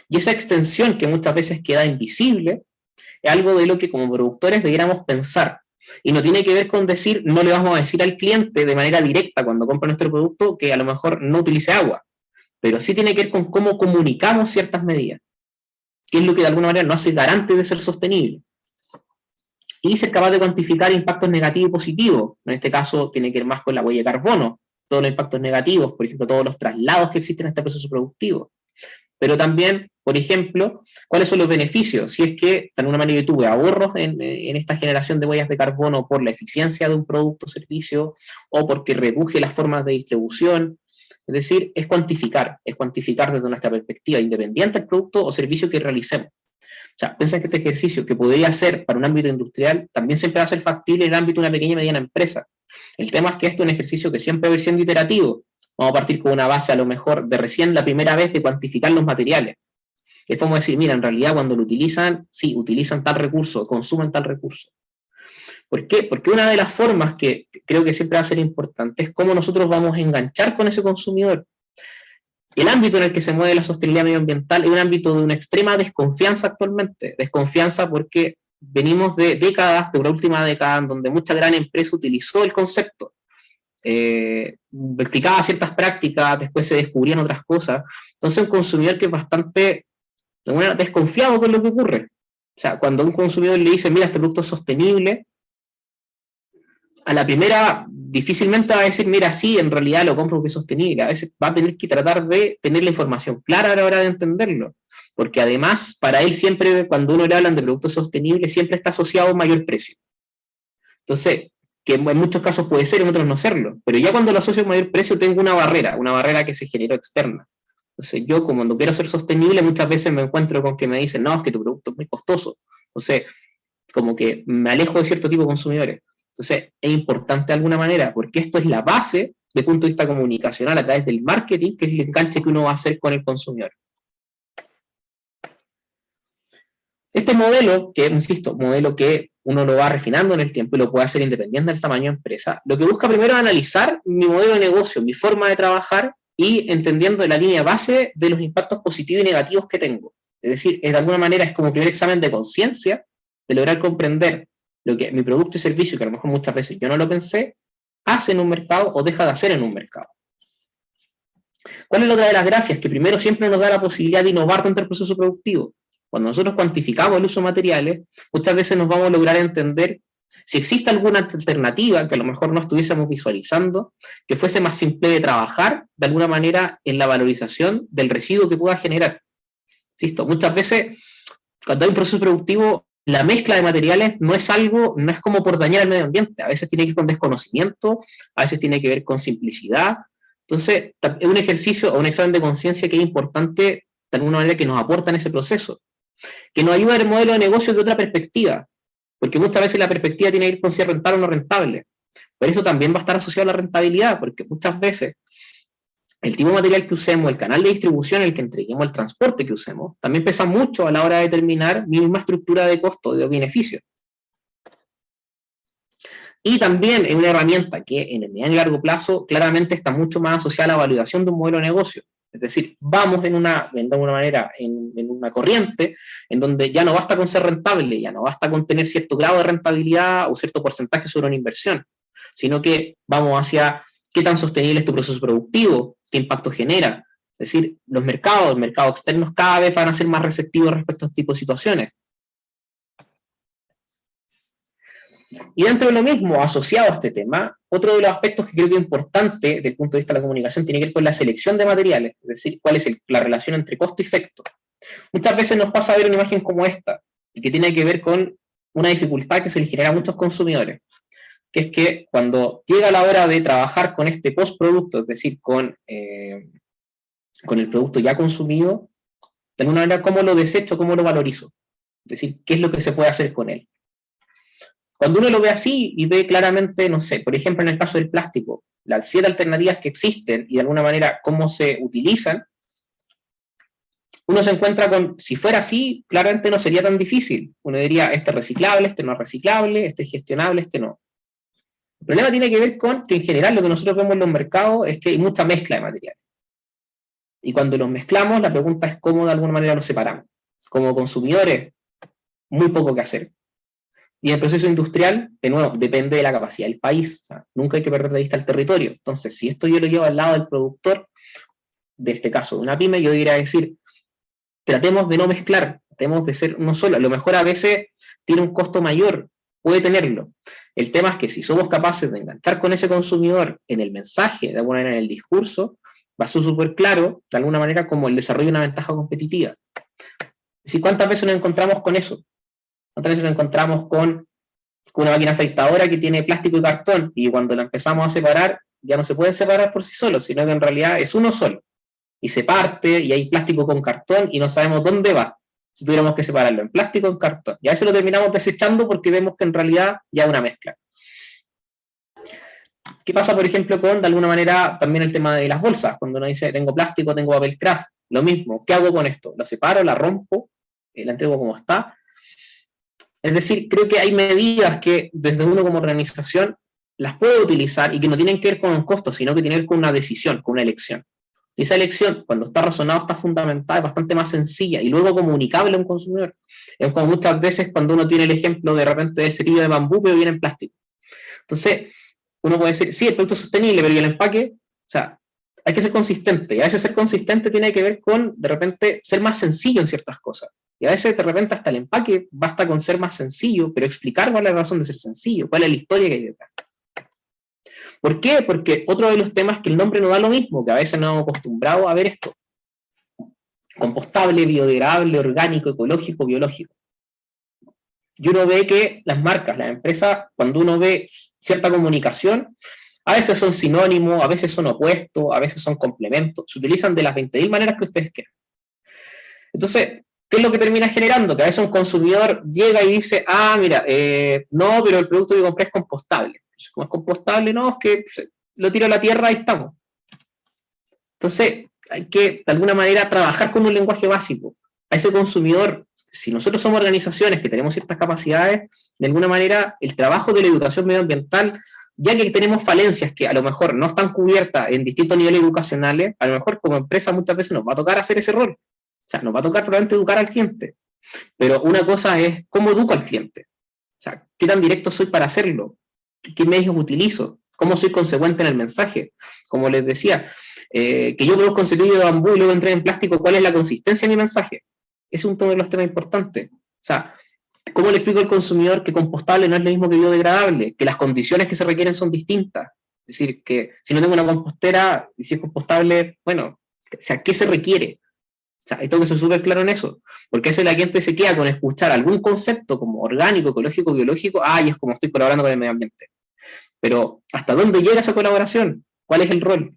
Y esa extensión que muchas veces queda invisible, es algo de lo que como productores debiéramos pensar. Y no tiene que ver con decir, no le vamos a decir al cliente de manera directa cuando compra nuestro producto que a lo mejor no utilice agua, pero sí tiene que ver con cómo comunicamos ciertas medidas, que es lo que de alguna manera nos hace garante de ser sostenible. Y ser capaz de cuantificar impactos negativos y positivos. En este caso tiene que ver más con la huella de carbono, todos los impactos negativos, por ejemplo, todos los traslados que existen en este proceso productivo. Pero también, por ejemplo, cuáles son los beneficios, si es que de alguna manera yo tuve ahorros en esta generación de huellas de carbono por la eficiencia de un producto o servicio, o porque reduje las formas de distribución. Es decir, es cuantificar desde nuestra perspectiva, independiente del producto o servicio que realicemos. O sea, piensen que este ejercicio que podría ser para un ámbito industrial, también siempre va a ser factible en el ámbito de una pequeña y mediana empresa. El tema es que esto es un ejercicio que siempre va a ir siendo iterativo. Vamos a partir con una base a lo mejor de recién la primera vez de cuantificar los materiales. Es como decir, mira, en realidad cuando lo utilizan, sí, utilizan tal recurso, consumen tal recurso. ¿Por qué? Porque una de las formas que creo que siempre va a ser importante es cómo nosotros vamos a enganchar con ese consumidor. El ámbito en el que se mueve la sostenibilidad medioambiental es un ámbito de una extrema desconfianza actualmente. Desconfianza porque venimos de décadas, de una última década, en donde mucha gran empresa utilizó el concepto. Explicaba ciertas prácticas, después se descubrían otras cosas. Entonces un consumidor que es bastante desconfiado con lo que ocurre. O sea, cuando a un consumidor le dice, mira, este producto es sostenible, a la primera difícilmente va a decir, mira, sí, en realidad lo compro porque es sostenible. A veces va a tener que tratar de tener la información clara a la hora de entenderlo. Porque además, para él siempre, cuando uno le hablan de productos sostenibles, siempre está asociado a un mayor precio. Entonces, que en muchos casos puede ser, en otros no serlo. Pero ya cuando lo asocio a un mayor precio, tengo una barrera que se generó externa. Entonces, yo como no quiero ser sostenible, muchas veces me encuentro con que me dicen, no, es que tu producto es muy costoso. Entonces, como que me alejo de cierto tipo de consumidores. Entonces, es importante de alguna manera, porque esto es la base, de punto de vista comunicacional, a través del marketing, que es el enganche que uno va a hacer con el consumidor. Este modelo, que, insisto, modelo que uno lo va refinando en el tiempo y lo puede hacer independiente del tamaño de empresa, lo que busca primero es analizar mi modelo de negocio, mi forma de trabajar, y entendiendo la línea base de los impactos positivos y negativos que tengo. Es decir, de alguna manera es como un primer examen de conciencia, de lograr comprender lo que mi producto y servicio, que a lo mejor muchas veces yo no lo pensé, hace en un mercado o deja de hacer en un mercado. ¿Cuál es la otra de las gracias? Que primero siempre nos da la posibilidad de innovar dentro del proceso productivo. Cuando nosotros cuantificamos el uso de materiales, muchas veces nos vamos a lograr entender si existe alguna alternativa que a lo mejor no estuviésemos visualizando, que fuese más simple de trabajar de alguna manera en la valorización del residuo que pueda generar. Insisto, muchas veces cuando hay un proceso productivo, la mezcla de materiales no es como por dañar al medio ambiente, a veces tiene que ver con desconocimiento, a veces tiene que ver con simplicidad. Entonces, es un ejercicio o un examen de conciencia que es importante de alguna manera que nos aporta en ese proceso, que nos ayuda el modelo de negocio de otra perspectiva, porque muchas veces la perspectiva tiene que ir con si es rentable o no rentable. Pero eso también va a estar asociado a la rentabilidad, porque muchas veces el tipo de material que usemos, el canal de distribución, el que entreguemos, el transporte que usemos, también pesa mucho a la hora de determinar mi misma estructura de costo, de beneficio. Y también es una herramienta que en el mediano y largo plazo claramente está mucho más asociada a la validación de un modelo de negocio. Es decir, vamos de alguna manera, en una corriente en donde ya no basta con ser rentable, ya no basta con tener cierto grado de rentabilidad o cierto porcentaje sobre una inversión, sino que vamos hacia qué tan sostenible es tu proceso productivo, qué impacto genera. Es decir, los mercados externos cada vez van a ser más receptivos respecto a este tipo de situaciones. Y dentro de lo mismo, asociado a este tema, otro de los aspectos que creo que es importante desde el punto de vista de la comunicación tiene que ver con la selección de materiales, es decir, cuál es la relación entre costo y efecto. Muchas veces nos pasa a ver una imagen como esta, y que tiene que ver con una dificultad que se le genera a muchos consumidores, que es que cuando llega la hora de trabajar con este postproducto, es decir, con el producto ya consumido, de alguna manera, ¿cómo lo desecho, cómo lo valorizo? Es decir, ¿qué es lo que se puede hacer con él? Cuando uno lo ve así y ve claramente, no sé, por ejemplo, en el caso del plástico, las 7 alternativas que existen y de alguna manera cómo se utilizan, uno se encuentra con, si fuera así, claramente no sería tan difícil. Uno diría, este es reciclable, este no es reciclable, este es gestionable, este no. El problema tiene que ver con que en general lo que nosotros vemos en los mercados es que hay mucha mezcla de materiales. Y cuando los mezclamos, la pregunta es cómo de alguna manera los separamos. Como consumidores, muy poco que hacer. Y en el proceso industrial, de nuevo, depende de la capacidad del país. O sea, nunca hay que perder de vista el territorio. Entonces, si esto yo lo llevo al lado del productor, de este caso de una pyme, yo diría decir, tratemos de no mezclar, tratemos de ser uno solo. A lo mejor a veces tiene un costo mayor, puede tenerlo. El tema es que si somos capaces de enganchar con ese consumidor en el mensaje, de alguna manera en el discurso, va a ser súper claro, de alguna manera, como el desarrollo de una ventaja competitiva. Es decir, ¿cuántas veces nos encontramos con eso? ¿Cuántas veces nos encontramos con una máquina afeitadora que tiene plástico y cartón y cuando la empezamos a separar ya no se pueden separar por sí solos, sino que en realidad es uno solo y se parte y hay plástico con cartón y no sabemos dónde va? si tuviéramos que separarlo en plástico o en cartón. Y a veces lo terminamos desechando porque vemos que en realidad ya es una mezcla. ¿Qué pasa, por ejemplo, con, de alguna manera, también el tema de las bolsas? Cuando uno dice, tengo plástico, tengo papel craft, lo mismo. ¿Qué hago con esto? ¿Lo separo, la rompo, la entrego como está? Es decir, creo que hay medidas que desde uno como organización las puede utilizar y que no tienen que ver con un costo, sino que tienen que ver con una decisión, con una elección. Y esa elección, cuando está razonada, está fundamentada, es bastante más sencilla y luego comunicable a un consumidor. Es como muchas veces cuando uno tiene el ejemplo de repente del cepillo de bambú, pero viene en plástico. Entonces, uno puede decir, sí, el producto es sostenible, pero ¿y el empaque? O sea, hay que ser consistente. Y a veces ser consistente tiene que ver con, de repente, ser más sencillo en ciertas cosas. Y a veces, de repente, hasta el empaque basta con ser más sencillo, pero explicar cuál es la razón de ser sencillo, cuál es la historia que hay detrás. ¿Por qué? Porque otro de los temas es que el nombre no da lo mismo, que a veces nos hemos acostumbrado a ver esto. Compostable, biodegradable, orgánico, ecológico, biológico. Y uno ve que las marcas, las empresas, cuando uno ve cierta comunicación, a veces son sinónimos, a veces son opuestos, a veces son complementos, se utilizan de las 20.000 maneras que ustedes quieran. Entonces, ¿qué es lo que termina generando? Que a veces un consumidor llega y dice, mira, no, pero el producto que compré es compostable. Entonces, como es compostable, no, es que lo tiro a la tierra y estamos. Entonces, hay que, de alguna manera, trabajar con un lenguaje básico. A ese consumidor, si nosotros somos organizaciones que tenemos ciertas capacidades, de alguna manera, el trabajo de la educación medioambiental, ya que tenemos falencias que a lo mejor no están cubiertas en distintos niveles educacionales, a lo mejor como empresa muchas veces nos va a tocar hacer ese rol. O sea, nos va a tocar probablemente educar al cliente. Pero una cosa es cómo educo al cliente. O sea, qué tan directo soy para hacerlo, qué medios utilizo, cómo soy consecuente en el mensaje. Como les decía, que yo produzco un cepillo de bambú y luego entré en plástico, ¿cuál es la consistencia de mi mensaje? Ese es uno de los temas importantes. O sea, ¿cómo le explico al consumidor que compostable no es lo mismo que biodegradable? Que las condiciones que se requieren son distintas. Es decir, que si no tengo una compostera y si es compostable, bueno, o sea, ¿qué se requiere? O sea, tengo que ser súper claro en eso, porque a veces la gente se queda con escuchar algún concepto como orgánico, ecológico, biológico, y es como estoy colaborando con el medio ambiente. Pero, ¿hasta dónde llega esa colaboración? ¿Cuál es el rol?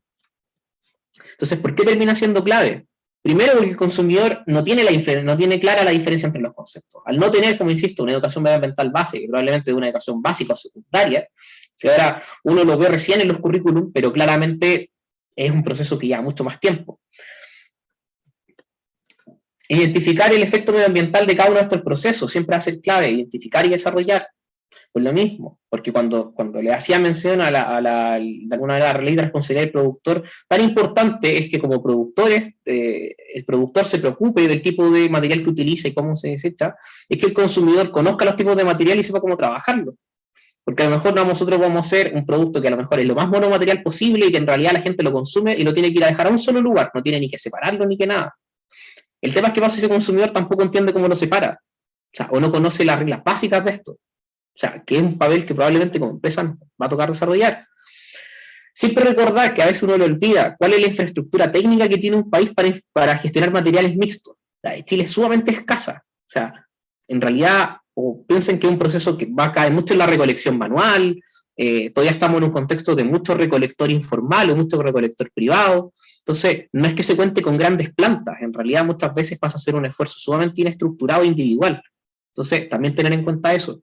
Entonces, ¿por qué termina siendo clave? Primero, porque el consumidor no tiene clara la diferencia entre los conceptos. Al no tener, como insisto, una educación medioambiental básica, probablemente de una educación básica o secundaria, que ahora uno lo ve recién en los currículum, pero claramente es un proceso que lleva mucho más tiempo. Identificar el efecto medioambiental de cada uno de estos procesos siempre va a ser clave, identificar y desarrollar. Pues lo mismo, porque cuando le hacía mención de alguna manera, a la ley de responsabilidad del productor, tan importante es que como productores, el productor se preocupe del tipo de material que utiliza y cómo se desecha, es que el consumidor conozca los tipos de material y sepa cómo trabajarlo. Porque a lo mejor nosotros vamos a hacer un producto que a lo mejor es lo más monomaterial posible y que en realidad la gente lo consume y lo tiene que ir a dejar a un solo lugar, no tiene ni que separarlo ni que nada. El tema es que pasa si ese consumidor tampoco entiende cómo lo separa, o sea, o no conoce las reglas básicas de esto. O sea, que es un papel que probablemente como empresa nos va a tocar desarrollar. Siempre recordar que a veces uno lo olvida, cuál es la infraestructura técnica que tiene un país para gestionar materiales mixtos. La de Chile es sumamente escasa. O sea, en realidad, o piensen que es un proceso que va a caer mucho en la recolección manual, todavía estamos en un contexto de mucho recolector informal o mucho recolector privado. Entonces, no es que se cuente con grandes plantas, en realidad muchas veces pasa a ser un esfuerzo sumamente inestructurado e individual. Entonces, también tener en cuenta eso.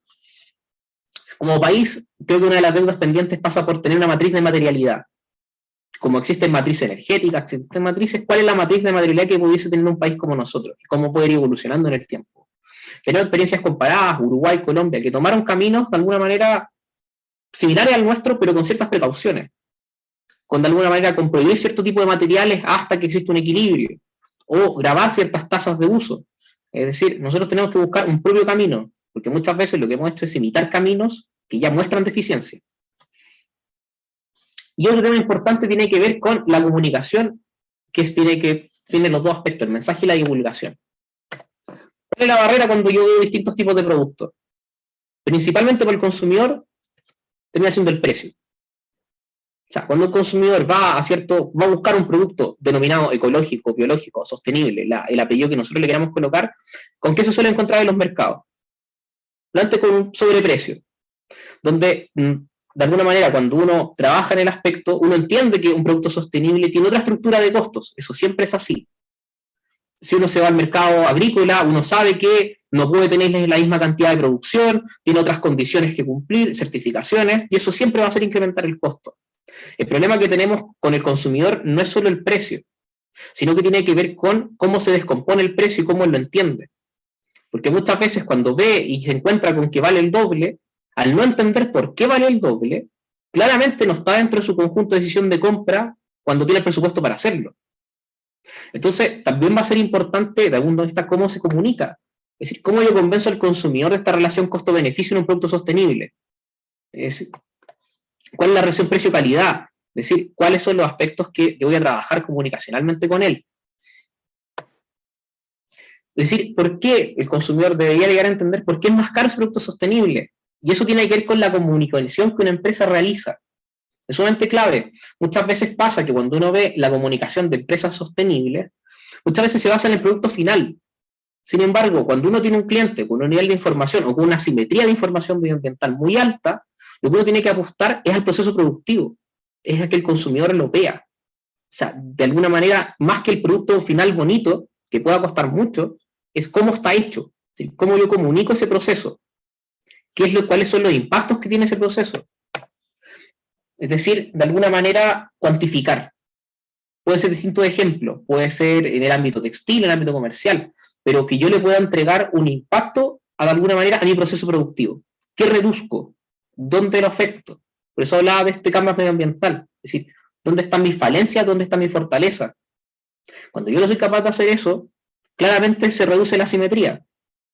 Como país, creo que una de las deudas pendientes pasa por tener una matriz de materialidad. Como existen matrices energéticas, existen matrices, ¿cuál es la matriz de materialidad que pudiese tener un país como nosotros? ¿Cómo poder ir evolucionando en el tiempo? Tenemos experiencias comparadas, Uruguay, Colombia, que tomaron caminos de alguna manera similares al nuestro, pero con ciertas precauciones. Con de alguna manera con prohibir cierto tipo de materiales hasta que exista un equilibrio, o grabar ciertas tasas de uso. Es decir, nosotros tenemos que buscar un propio camino, porque muchas veces lo que hemos hecho es imitar caminos que ya muestran deficiencia. Y otro tema importante tiene que ver con la comunicación, que tiene los dos aspectos, el mensaje y la divulgación. ¿Cuál es la barrera cuando yo veo distintos tipos de productos? Principalmente por el consumidor, termina siendo el precio. O sea, cuando el consumidor va a buscar un producto denominado ecológico, biológico, sostenible, el apellido que nosotros le queramos colocar, ¿con qué se suele encontrar en los mercados? Antes con un sobreprecio, donde de alguna manera cuando uno trabaja en el aspecto, uno entiende que un producto sostenible tiene otra estructura de costos, eso siempre es así. si uno se va al mercado agrícola, uno sabe que no puede tener la misma cantidad de producción, tiene otras condiciones que cumplir, certificaciones, y eso siempre va a hacer incrementar el costo. El problema que tenemos con el consumidor no es solo el precio, sino que tiene que ver con cómo se descompone el precio y cómo él lo entiende. Porque muchas veces cuando ve y se encuentra con que vale el doble, al no entender por qué vale el doble, claramente no está dentro de su conjunto de decisión de compra cuando tiene el presupuesto para hacerlo. Entonces, también va a ser importante, de algún punto de vista, cómo se comunica. Es decir, cómo yo convenzo al consumidor de esta relación costo-beneficio en un producto sostenible. Es decir, cuál es la relación precio-calidad. Es decir, cuáles son los aspectos que yo voy a trabajar comunicacionalmente con él. Es decir, ¿por qué el consumidor debería llegar a entender por qué es más caro ese producto sostenible? Y eso tiene que ver con la comunicación que una empresa realiza. Es sumamente clave. Muchas veces pasa que cuando uno ve la comunicación de empresas sostenibles, muchas veces se basa en el producto final. Sin embargo, cuando uno tiene un cliente con un nivel de información o con una simetría de información medioambiental muy alta, lo que uno tiene que apostar es al proceso productivo, es a que el consumidor lo vea. O sea, de alguna manera, más que el producto final bonito, que pueda costar mucho, es cómo está hecho, ¿sí? Cómo yo comunico ese proceso, cuáles son los impactos que tiene ese proceso. Es decir, de alguna manera, cuantificar. Puede ser distintos ejemplos, puede ser en el ámbito textil, en el ámbito comercial, pero que yo le pueda entregar un impacto, de alguna manera, a mi proceso productivo. ¿Qué reduzco? ¿Dónde lo afecto? Por eso hablaba de este cambio medioambiental. Es decir, ¿dónde están mis falencias? ¿Dónde está mi fortaleza? Cuando yo no soy capaz de hacer eso, claramente se reduce la simetría.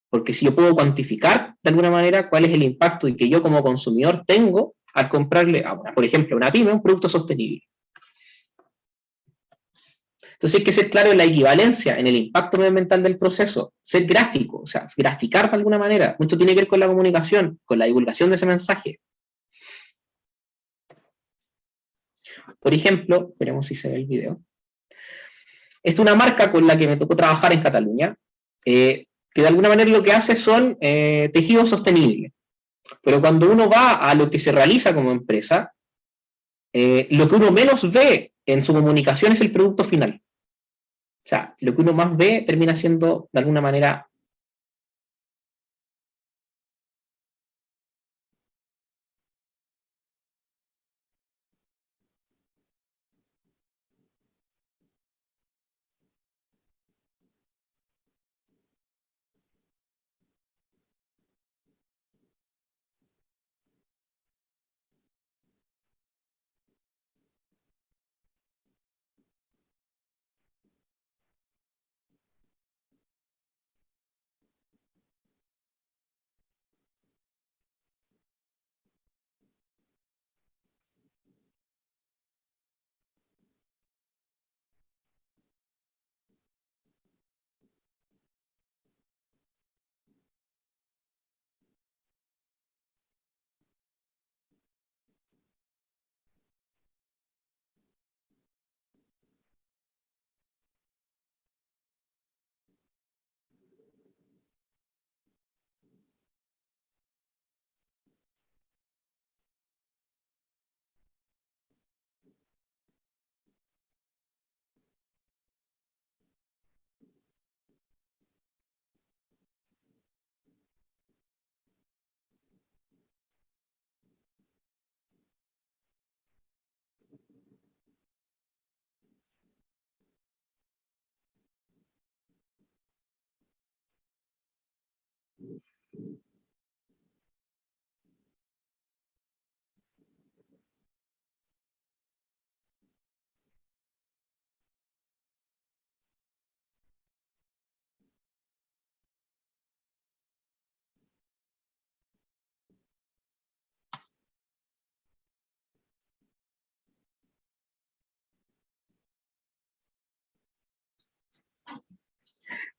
Porque si yo puedo cuantificar, de alguna manera, cuál es el impacto y que yo como consumidor tengo al comprarle, por ejemplo, a una pyme, un producto sostenible. Entonces hay que ser claro en la equivalencia, en el impacto medioambiental del proceso, ser gráfico, o sea, graficar de alguna manera. Mucho tiene que ver con la comunicación, con la divulgación de ese mensaje. Por ejemplo, veremos si se ve el video. Esta es una marca con la que me tocó trabajar en Cataluña, que de alguna manera lo que hace son tejidos sostenibles. Pero cuando uno va a lo que se realiza como empresa, lo que uno menos ve en su comunicación es el producto final. O sea, lo que uno más ve termina siendo, de alguna manera,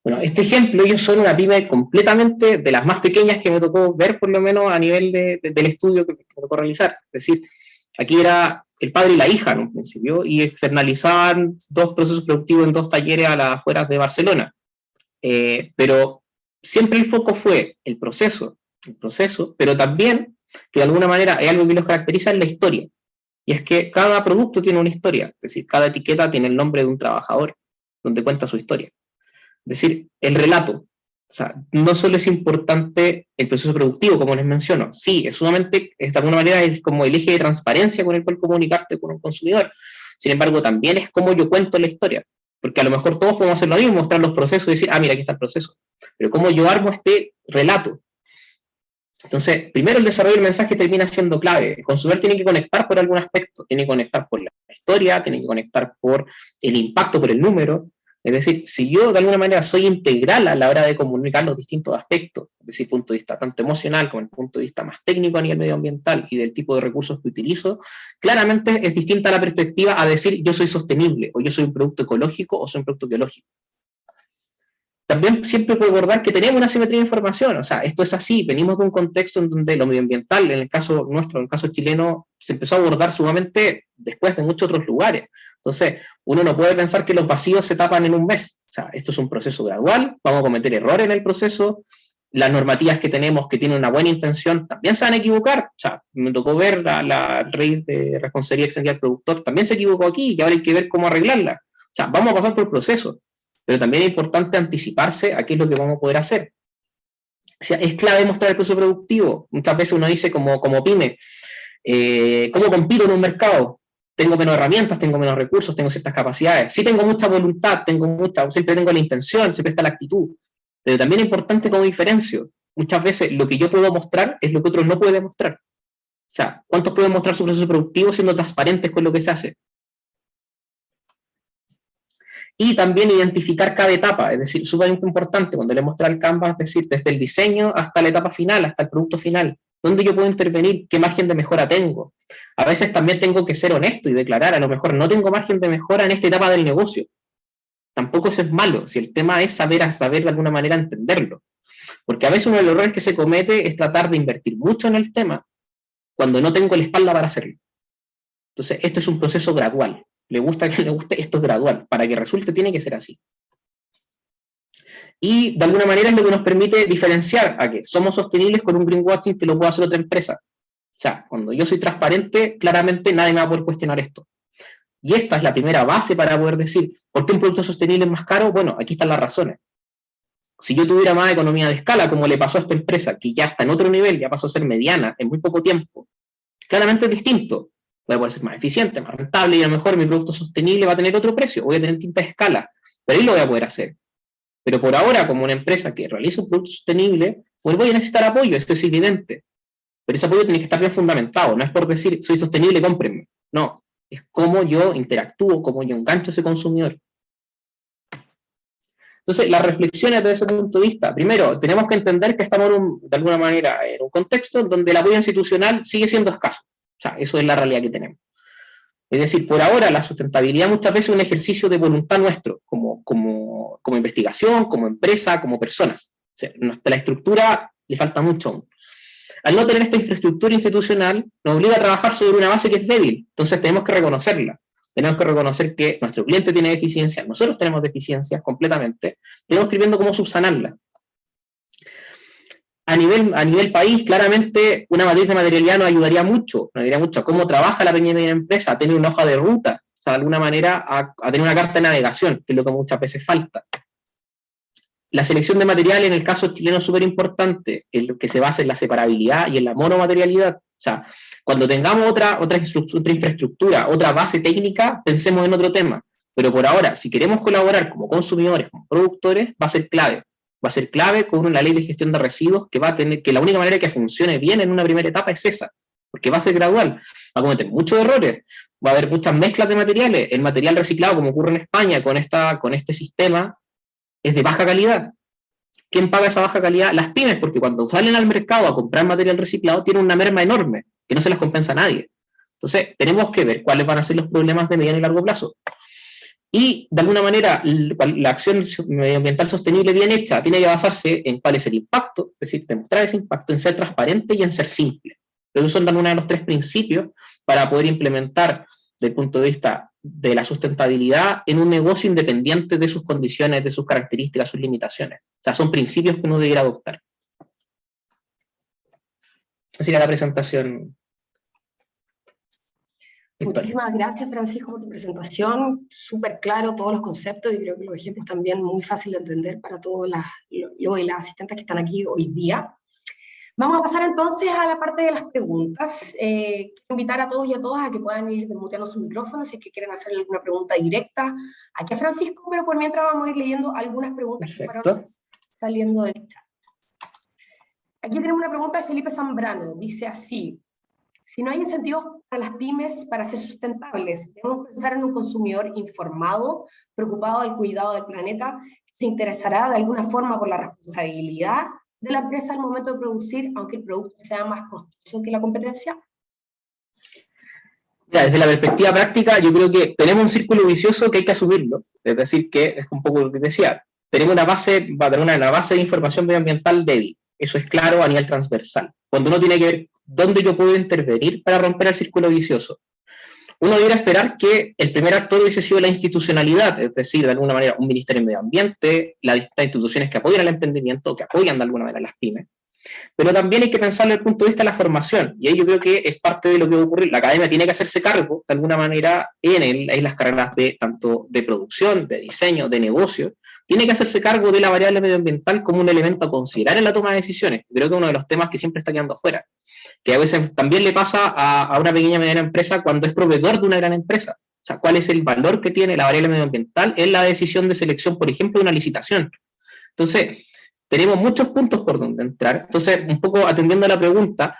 bueno, este ejemplo, ellos son una pyme completamente de las más pequeñas que me tocó ver, por lo menos a nivel del estudio que me tocó realizar. Es decir, aquí era el padre y la hija en un principio, y externalizaban 2 procesos productivos en 2 talleres a las afueras de Barcelona. Pero siempre el foco fue el proceso, pero también, que de alguna manera hay algo que los caracteriza, es la historia. Y es que cada producto tiene una historia, es decir, cada etiqueta tiene el nombre de un trabajador, donde cuenta su historia. Es decir, el relato. O sea, no solo es importante el proceso productivo, como les menciono, sí, es sumamente, de alguna manera, es como el eje de transparencia con el cual comunicarte con un consumidor. Sin embargo, también es como yo cuento la historia, porque a lo mejor todos podemos hacer lo mismo, mostrar los procesos y decir, ah, mira, aquí está el proceso. Pero cómo yo armo este relato. Entonces, primero el desarrollo del mensaje termina siendo clave. El consumidor tiene que conectar por algún aspecto, tiene que conectar por la historia, tiene que conectar por el impacto, por el número. Es decir, si yo de alguna manera soy integral a la hora de comunicar los distintos aspectos, es decir, punto de vista tanto emocional como el punto de vista más técnico a nivel medioambiental y del tipo de recursos que utilizo, claramente es distinta la perspectiva a decir yo soy sostenible, o yo soy un producto ecológico, o soy un producto biológico. También siempre puedo recordar que tenemos una simetría de información, o sea, esto es así, venimos de un contexto en donde lo medioambiental, en el caso nuestro, en el caso chileno, se empezó a abordar sumamente después de muchos otros lugares. Entonces, uno no puede pensar que los vacíos se tapan en un mes, o sea, esto es un proceso gradual, vamos a cometer errores en el proceso, las normativas que tenemos que tienen una buena intención también se van a equivocar, o sea, me tocó ver la ley de responsabilidad extendida del productor, también se equivocó aquí y ahora hay que ver cómo arreglarla. O sea, vamos a pasar por el proceso. Pero también es importante anticiparse a qué es lo que vamos a poder hacer. O sea, es clave mostrar el proceso productivo. Muchas veces uno dice como pyme, ¿cómo compito en un mercado? Tengo menos herramientas, tengo menos recursos, tengo ciertas capacidades. Sí tengo mucha voluntad, siempre tengo la intención, siempre está la actitud. Pero también es importante cómo diferencio. Muchas veces lo que yo puedo mostrar es lo que otros no pueden mostrar. O sea, ¿cuántos pueden mostrar su proceso productivo siendo transparentes con lo que se hace? Y también identificar cada etapa, es decir, súper importante cuando le muestra el Canvas, es decir, desde el diseño hasta la etapa final, hasta el producto final, dónde yo puedo intervenir, qué margen de mejora tengo. A veces también tengo que ser honesto y declarar, a lo mejor no tengo margen de mejora en esta etapa del negocio. Tampoco eso es malo, si el tema es saber de alguna manera entenderlo. Porque a veces uno de los errores que se comete es tratar de invertir mucho en el tema cuando no tengo la espalda para hacerlo. Entonces, esto es un proceso gradual. Le gusta que le guste, esto es gradual. Para que resulte tiene que ser así. Y de alguna manera es lo que nos permite diferenciar a que somos sostenibles con un greenwashing que lo puede hacer otra empresa. O sea, cuando yo soy transparente, claramente nadie me va a poder cuestionar esto. Y esta es la primera base para poder decir, ¿por qué un producto sostenible es más caro? Bueno, aquí están las razones. Si yo tuviera más economía de escala, como le pasó a esta empresa, que ya está en otro nivel, ya pasó a ser mediana en muy poco tiempo, claramente es distinto. Voy a poder ser más eficiente, más rentable, y a lo mejor mi producto sostenible va a tener otro precio, voy a tener distintas escalas, pero ahí lo voy a poder hacer. Pero por ahora, como una empresa que realiza un producto sostenible, pues voy a necesitar apoyo, esto es evidente. Pero ese apoyo tiene que estar bien fundamentado, no es por decir, soy sostenible, cómprenme. No, es cómo yo interactúo, cómo yo engancho a ese consumidor. Entonces, las reflexiones desde ese punto de vista, primero, tenemos que entender que estamos de alguna manera en un contexto donde el apoyo institucional sigue siendo escaso. O sea, eso es la realidad que tenemos. Es decir, por ahora la sustentabilidad muchas veces es un ejercicio de voluntad nuestro, como investigación, como empresa, como personas. O sea, la estructura le falta mucho aún. Al no tener esta infraestructura institucional, nos obliga a trabajar sobre una base que es débil. Entonces tenemos que reconocerla. Tenemos que reconocer que nuestro cliente tiene deficiencias, nosotros tenemos deficiencias completamente. Tenemos que ir viendo cómo subsanarla. A nivel país, claramente, una matriz de materialidad nos ayudaría mucho a cómo trabaja la pequeña y mediana empresa, a tener una hoja de ruta, o sea, de alguna manera a tener una carta de navegación, que es lo que muchas veces falta. La selección de material en el caso chileno es súper importante, el que se basa en la separabilidad y en la monomaterialidad. O sea, cuando tengamos otra infraestructura, otra base técnica, pensemos en otro tema. Pero por ahora, si queremos colaborar como consumidores, como productores, va a ser clave. Va a ser clave con una ley de gestión de residuos que va a tener, que la única manera que funcione bien en una primera etapa es esa, porque va a ser gradual, va a cometer muchos errores, va a haber muchas mezclas de materiales, el material reciclado, como ocurre en España con este sistema, es de baja calidad. ¿Quién paga esa baja calidad? Las pymes, porque cuando salen al mercado a comprar material reciclado tienen una merma enorme, que no se las compensa a nadie. Entonces, tenemos que ver cuáles van a ser los problemas de mediano y largo plazo. Y, de alguna manera, la acción medioambiental sostenible bien hecha tiene que basarse en cuál es el impacto, es decir, demostrar ese impacto, en ser transparente y en ser simple. Pero esos son uno de los 3 principios para poder implementar, desde el punto de vista de la sustentabilidad, en un negocio independiente de sus condiciones, de sus características, sus limitaciones. O sea, son principios que uno debería adoptar. Así era la presentación. Muchísimas gracias, Francisco, por tu presentación. Súper claro todos los conceptos y creo que los ejemplos también muy fácil de entender para todos las asistentes que están aquí hoy día. Vamos a pasar entonces a la parte de las preguntas. Quiero invitar a todos y a todas a que puedan ir desmuteando sus micrófonos si es que quieren hacer alguna pregunta directa aquí a Francisco, pero por mientras vamos a ir leyendo algunas preguntas que fueron saliendo del chat. Aquí tenemos una pregunta de Felipe Zambrano. Dice así: si no hay incentivos para las pymes para ser sustentables, debemos pensar en un consumidor informado, preocupado del cuidado del planeta, que se interesará de alguna forma por la responsabilidad de la empresa al momento de producir, aunque el producto sea más costoso que la competencia. Ya, desde la perspectiva práctica, yo creo que tenemos un círculo vicioso que hay que asumirlo. Es decir, que es un poco lo que decía, tenemos una base de información medioambiental débil. Eso es claro a nivel transversal. Cuando uno tiene que ver dónde yo puedo intervenir para romper el círculo vicioso, uno debería esperar que el primer actor hubiese sido la institucionalidad, es decir, de alguna manera un ministerio de medio ambiente, las distintas instituciones que apoyan al emprendimiento, que apoyan de alguna manera a las pymes. Pero también hay que pensarlo desde el punto de vista de la formación, y ahí yo creo que es parte de lo que va a ocurrir. La academia tiene que hacerse cargo, de alguna manera, en las carreras de tanto de producción, de diseño, de negocio, tiene que hacerse cargo de la variable medioambiental como un elemento a considerar en la toma de decisiones. Creo que es uno de los temas que siempre está quedando afuera, que a veces también le pasa a una pequeña y mediana empresa cuando es proveedor de una gran empresa. O sea, ¿cuál es el valor que tiene la variable medioambiental en la decisión de selección, por ejemplo, de una licitación? Entonces, tenemos muchos puntos por donde entrar. Entonces, un poco atendiendo a la pregunta,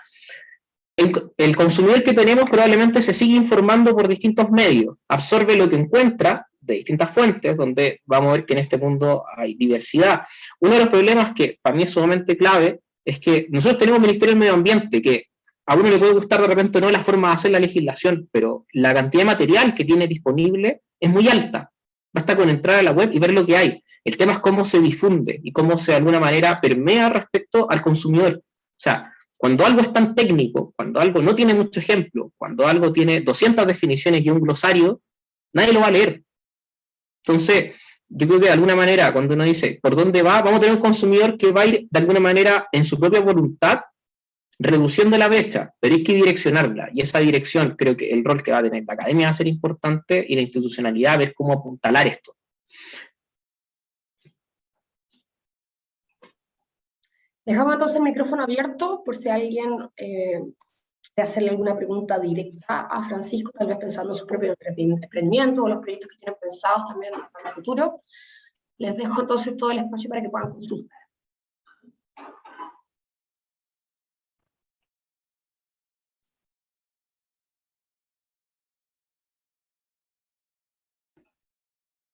el consumidor que tenemos probablemente se sigue informando por distintos medios, absorbe lo que encuentra de distintas fuentes, donde vamos a ver que en este mundo hay diversidad. Uno de los problemas que para mí es sumamente clave es que nosotros tenemos un Ministerio del Medio Ambiente que a uno le puede gustar de repente no la forma de hacer la legislación, pero la cantidad de material que tiene disponible es muy alta. Basta con entrar a la web y ver lo que hay. El tema es cómo se difunde y cómo se de alguna manera permea respecto al consumidor. O sea, cuando algo es tan técnico, cuando algo no tiene mucho ejemplo, cuando algo tiene 200 definiciones y un glosario, nadie lo va a leer. Entonces, yo creo que de alguna manera, cuando uno dice por dónde va, vamos a tener un consumidor que va a ir de alguna manera en su propia voluntad reduciendo la brecha, pero hay que direccionarla, y esa dirección creo que el rol que va a tener la academia va a ser importante y la institucionalidad, ver cómo apuntalar esto. Dejamos entonces el micrófono abierto por si alguien quiere hacerle alguna pregunta directa a Francisco, tal vez pensando en sus propios emprendimientos o los proyectos que tienen pensados también para el futuro. Les dejo entonces todo el espacio para que puedan consultar.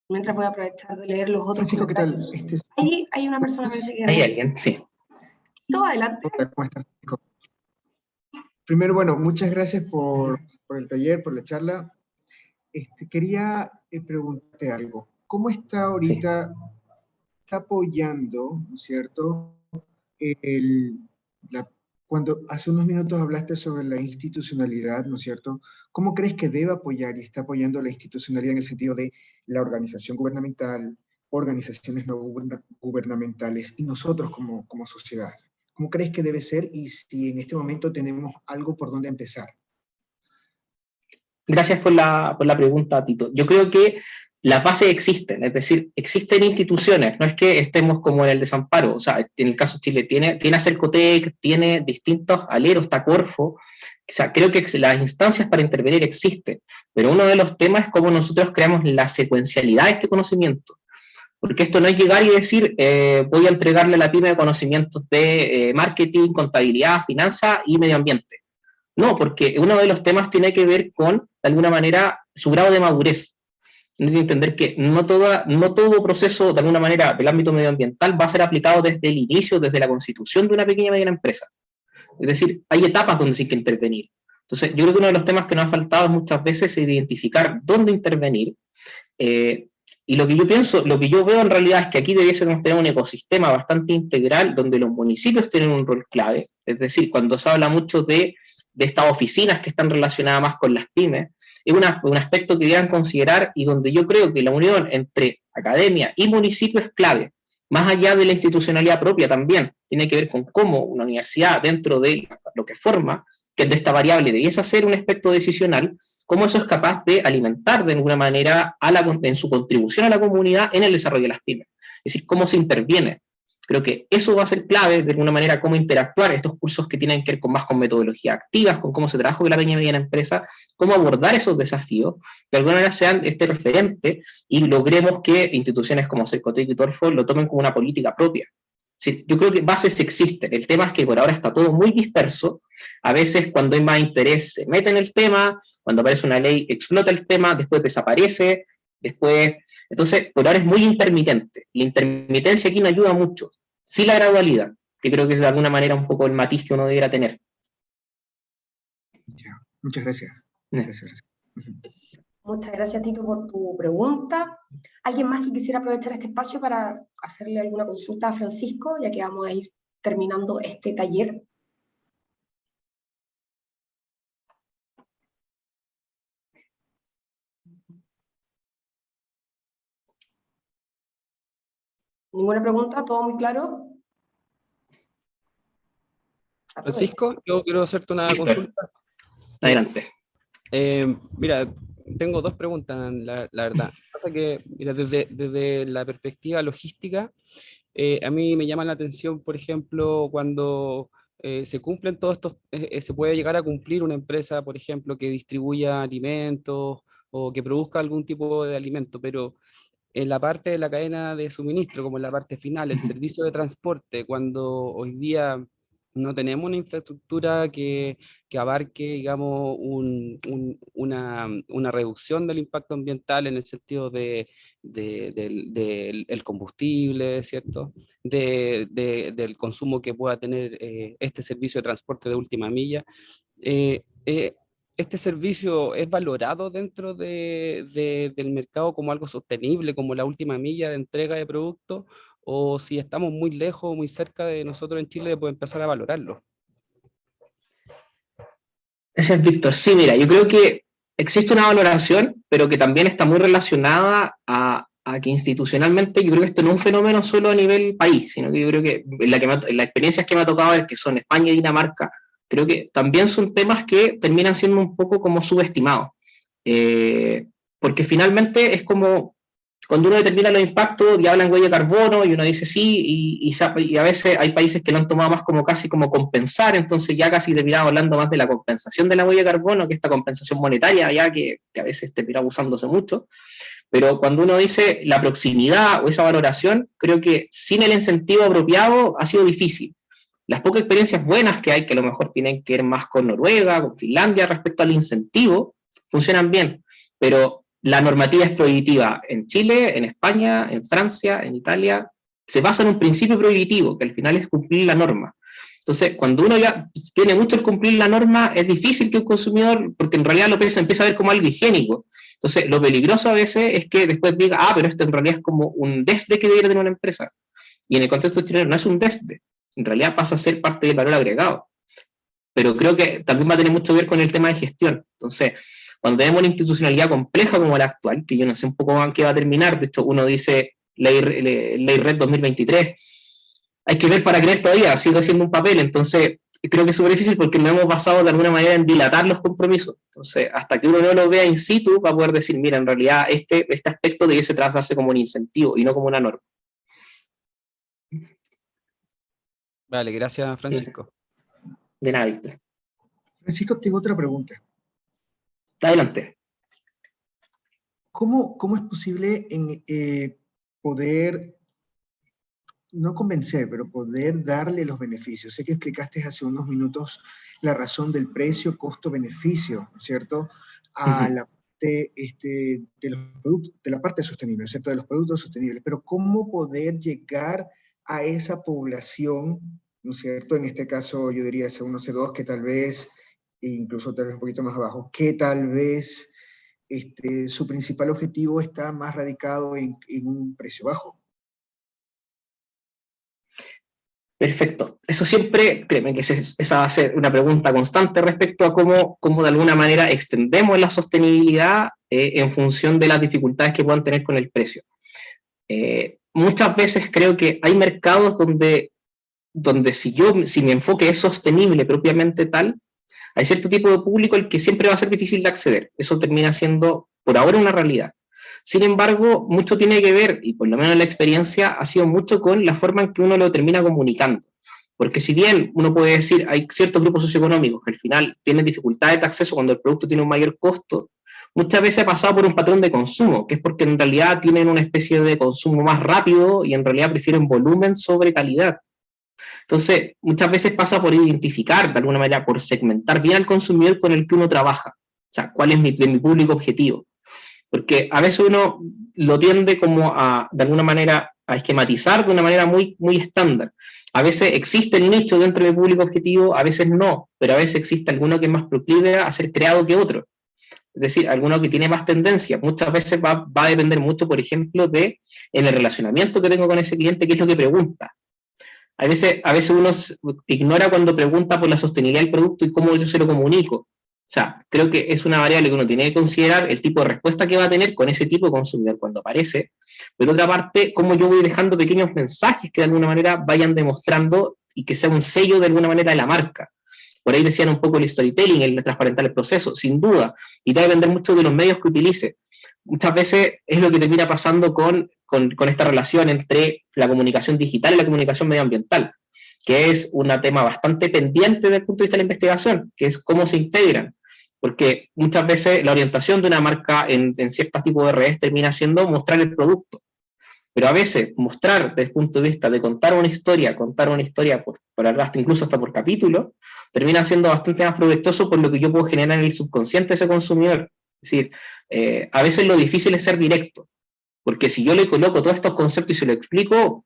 Mientras voy a aprovechar de leer los otros. Francisco, ¿qué tal? Ahí hay una persona que dice que... ¿Hay alguien? Sí. Todo adelante. Hola, ¿cómo estás, Francisco? Primero, bueno, muchas gracias por el taller, por la charla. Quería preguntarte algo. ¿Cómo está ahorita, está apoyando, ¿no es cierto? Cuando hace unos minutos hablaste sobre la institucionalidad, ¿no es cierto? ¿Cómo crees que debe apoyar y está apoyando la institucionalidad en el sentido de la organización gubernamental, organizaciones no gubernamentales y nosotros como sociedad? ¿Cómo crees que debe ser y si en este momento tenemos algo por donde empezar? Gracias por la pregunta, Tito. Yo creo que las bases existen, es decir, existen instituciones, no es que estemos como en el desamparo, o sea, en el caso de Chile tiene a Cercotec, tiene distintos aleros, está Corfo, o sea, creo que las instancias para intervenir existen, pero uno de los temas es cómo nosotros creamos la secuencialidad de este conocimiento, porque esto no es llegar y decir, voy a entregarle a la pyme conocimientos de marketing, contabilidad, finanzas y medio ambiente. No, porque uno de los temas tiene que ver con, de alguna manera, su grado de madurez. Tienes que entender que no todo proceso, de alguna manera, del ámbito medioambiental va a ser aplicado desde el inicio, desde la constitución de una pequeña y mediana empresa. Es decir, hay etapas donde sí hay que intervenir. Entonces, yo creo que uno de los temas que nos ha faltado muchas veces es identificar dónde intervenir. Y lo que yo pienso, lo que yo veo en realidad es que aquí debiésemos tener un ecosistema bastante integral donde los municipios tienen un rol clave. Es decir, cuando se habla mucho de estas oficinas que están relacionadas más con las pymes, es un aspecto que deben considerar y donde yo creo que la unión entre academia y municipio es clave, más allá de la institucionalidad propia también, tiene que ver con cómo una universidad dentro de lo que forma que esta variable debiese ser un aspecto decisional, cómo eso es capaz de alimentar de alguna manera en su contribución a la comunidad en el desarrollo de las pymes. Es decir, cómo se interviene. Creo que eso va a ser clave, de alguna manera, cómo interactuar estos cursos que tienen que ver con metodologías activas, con cómo se trabaja con la pequeña y mediana empresa, cómo abordar esos desafíos, de alguna manera sean este referente y logremos que instituciones como Cercotec y Torfo lo tomen como una política propia. Sí, yo creo que bases existen, el tema es que por ahora está todo muy disperso, a veces cuando hay más interés se mete en el tema, cuando aparece una ley explota el tema, después desaparece, después... Entonces, por ahora es muy intermitente. La intermitencia aquí no ayuda mucho. Sí la gradualidad, que creo que es de alguna manera un poco el matiz que uno debiera tener. Ya. Muchas gracias. Gracias. Muchas gracias, Tito, por tu pregunta. ¿Alguien más que quisiera aprovechar este espacio para hacerle alguna consulta a Francisco, ya que vamos a ir terminando este taller? ¿Ninguna pregunta? ¿Todo muy claro? Francisco, yo quiero hacerte una consulta. Adelante. Mira, tengo dos preguntas, la verdad. Pasa que, mira, desde la perspectiva logística, a mí me llama la atención, por ejemplo, cuando se cumplen todos estos, se puede llegar a cumplir una empresa, por ejemplo, que distribuya alimentos o que produzca algún tipo de alimento, pero en la parte de la cadena de suministro, como en la parte final, el servicio de transporte, cuando hoy día no tenemos una infraestructura que abarque, digamos, una reducción del impacto ambiental en el sentido del el combustible, ¿cierto? Del consumo que pueda tener este servicio de transporte de última milla. Eh, eh, ¿Este servicio es valorado dentro del mercado como algo sostenible, como la última milla de entrega de productos? ¿O si estamos muy lejos, muy cerca de nosotros en Chile, de empezar a valorarlo? Ese es Víctor. Sí, mira, yo creo que existe una valoración, pero que también está muy relacionada a que institucionalmente, yo creo que esto no es un fenómeno solo a nivel país, sino que yo creo que en las experiencias que me ha tocado ver, que son España y Dinamarca, creo que también son temas que terminan siendo un poco como subestimados. Porque finalmente es como cuando uno determina los impactos y habla en huella de carbono y uno dice sí, y a veces hay países que lo han tomado más como casi como compensar, entonces ya casi terminamos hablando más de la compensación de la huella de carbono que esta compensación monetaria, ya que a veces termina abusándose mucho. Pero cuando uno dice la proximidad o esa valoración, creo que sin el incentivo apropiado ha sido difícil. Las pocas experiencias buenas que hay, que a lo mejor tienen que ver más con Noruega, con Finlandia, respecto al incentivo, funcionan bien, pero la normativa es prohibitiva en Chile, en España, en Francia, en Italia, se basa en un principio prohibitivo, que al final es cumplir la norma. Entonces, cuando uno ya tiene mucho el cumplir la norma, es difícil que un consumidor, porque en realidad lo empieza a ver como algo higiénico. Entonces, lo peligroso a veces es que después diga, pero esto en realidad es como un desde que debería tener una empresa. Y en el contexto chileno no es un desde, en realidad pasa a ser parte del valor agregado. Pero creo que también va a tener mucho que ver con el tema de gestión. Entonces, cuando tenemos una institucionalidad compleja como la actual, que yo no sé un poco en qué va a terminar, de hecho uno dice ley Red 2023, hay que ver para creer todavía, sigue siendo un papel, entonces creo que es súper difícil porque nos hemos basado de alguna manera en dilatar los compromisos. Entonces, hasta que uno no lo vea in situ, va a poder decir, mira, en realidad este aspecto debiese trazarse como un incentivo y no como una norma. Vale, gracias, Francisco. De nada, Víctor. Francisco, tengo otra pregunta. Adelante. ¿Cómo es posible poder, no convencer, pero poder darle los beneficios? Sé que explicaste hace unos minutos la razón del precio, costo-beneficio, ¿cierto? A la parte de los productos, de la parte sostenible, ¿cierto? De los productos sostenibles. Pero ¿cómo poder llegar a esa población, ¿no es cierto? En este caso yo diría C1, C2, que tal vez, incluso tal vez un poquito más abajo, que tal vez su principal objetivo está más radicado en un precio bajo. Perfecto. Eso siempre, créeme que esa va a ser una pregunta constante respecto a cómo de alguna manera extendemos la sostenibilidad en función de las dificultades que puedan tener con el precio. Muchas veces creo que hay mercados donde si mi enfoque es sostenible propiamente tal, Hay cierto tipo de público al que siempre va a ser difícil de acceder. Eso termina siendo, por ahora, una realidad. Sin embargo, mucho tiene que ver, y por lo menos la experiencia ha sido mucho con la forma en que uno lo termina comunicando. Porque si bien uno puede decir, hay ciertos grupos socioeconómicos que al final tienen dificultades de acceso cuando el producto tiene un mayor costo, muchas veces ha pasado por un patrón de consumo, que es porque en realidad tienen una especie de consumo más rápido y en realidad prefieren volumen sobre calidad. Entonces, muchas veces pasa por identificar, de alguna manera, por segmentar bien al consumidor con el que uno trabaja. O sea, cuál es mi público objetivo. Porque a veces uno lo tiende como a, de alguna manera, a esquematizar de una manera muy, muy estándar. A veces existe el nicho dentro del público objetivo, a veces no, pero a veces existe alguno que es más proclive a ser creado que otro. Es decir, alguno que tiene más tendencia. Muchas veces va a depender mucho, por ejemplo, de en el relacionamiento que tengo con ese cliente, qué es lo que pregunta. A veces uno ignora cuando pregunta por la sostenibilidad del producto y cómo yo se lo comunico. O sea, creo que es una variable que uno tiene que considerar, el tipo de respuesta que va a tener con ese tipo de consumidor cuando aparece. Por otra parte, cómo yo voy dejando pequeños mensajes que de alguna manera vayan demostrando y que sea un sello de alguna manera de la marca. Por ahí decían un poco el storytelling, el transparentar el proceso, sin duda, y debe depender mucho de los medios que utilice. Muchas veces es lo que termina pasando con esta relación entre la comunicación digital y la comunicación medioambiental, que es un tema bastante pendiente desde el punto de vista de la investigación, que es cómo se integran, porque muchas veces la orientación de una marca en ciertos tipos de redes termina siendo mostrar el producto, pero a veces mostrar desde el punto de vista de contar una historia hasta incluso hasta por capítulo, termina siendo bastante más provechoso por lo que yo puedo generar en el subconsciente de ese consumidor. Es decir, a veces lo difícil es ser directo, porque si yo le coloco todos estos conceptos y se lo explico,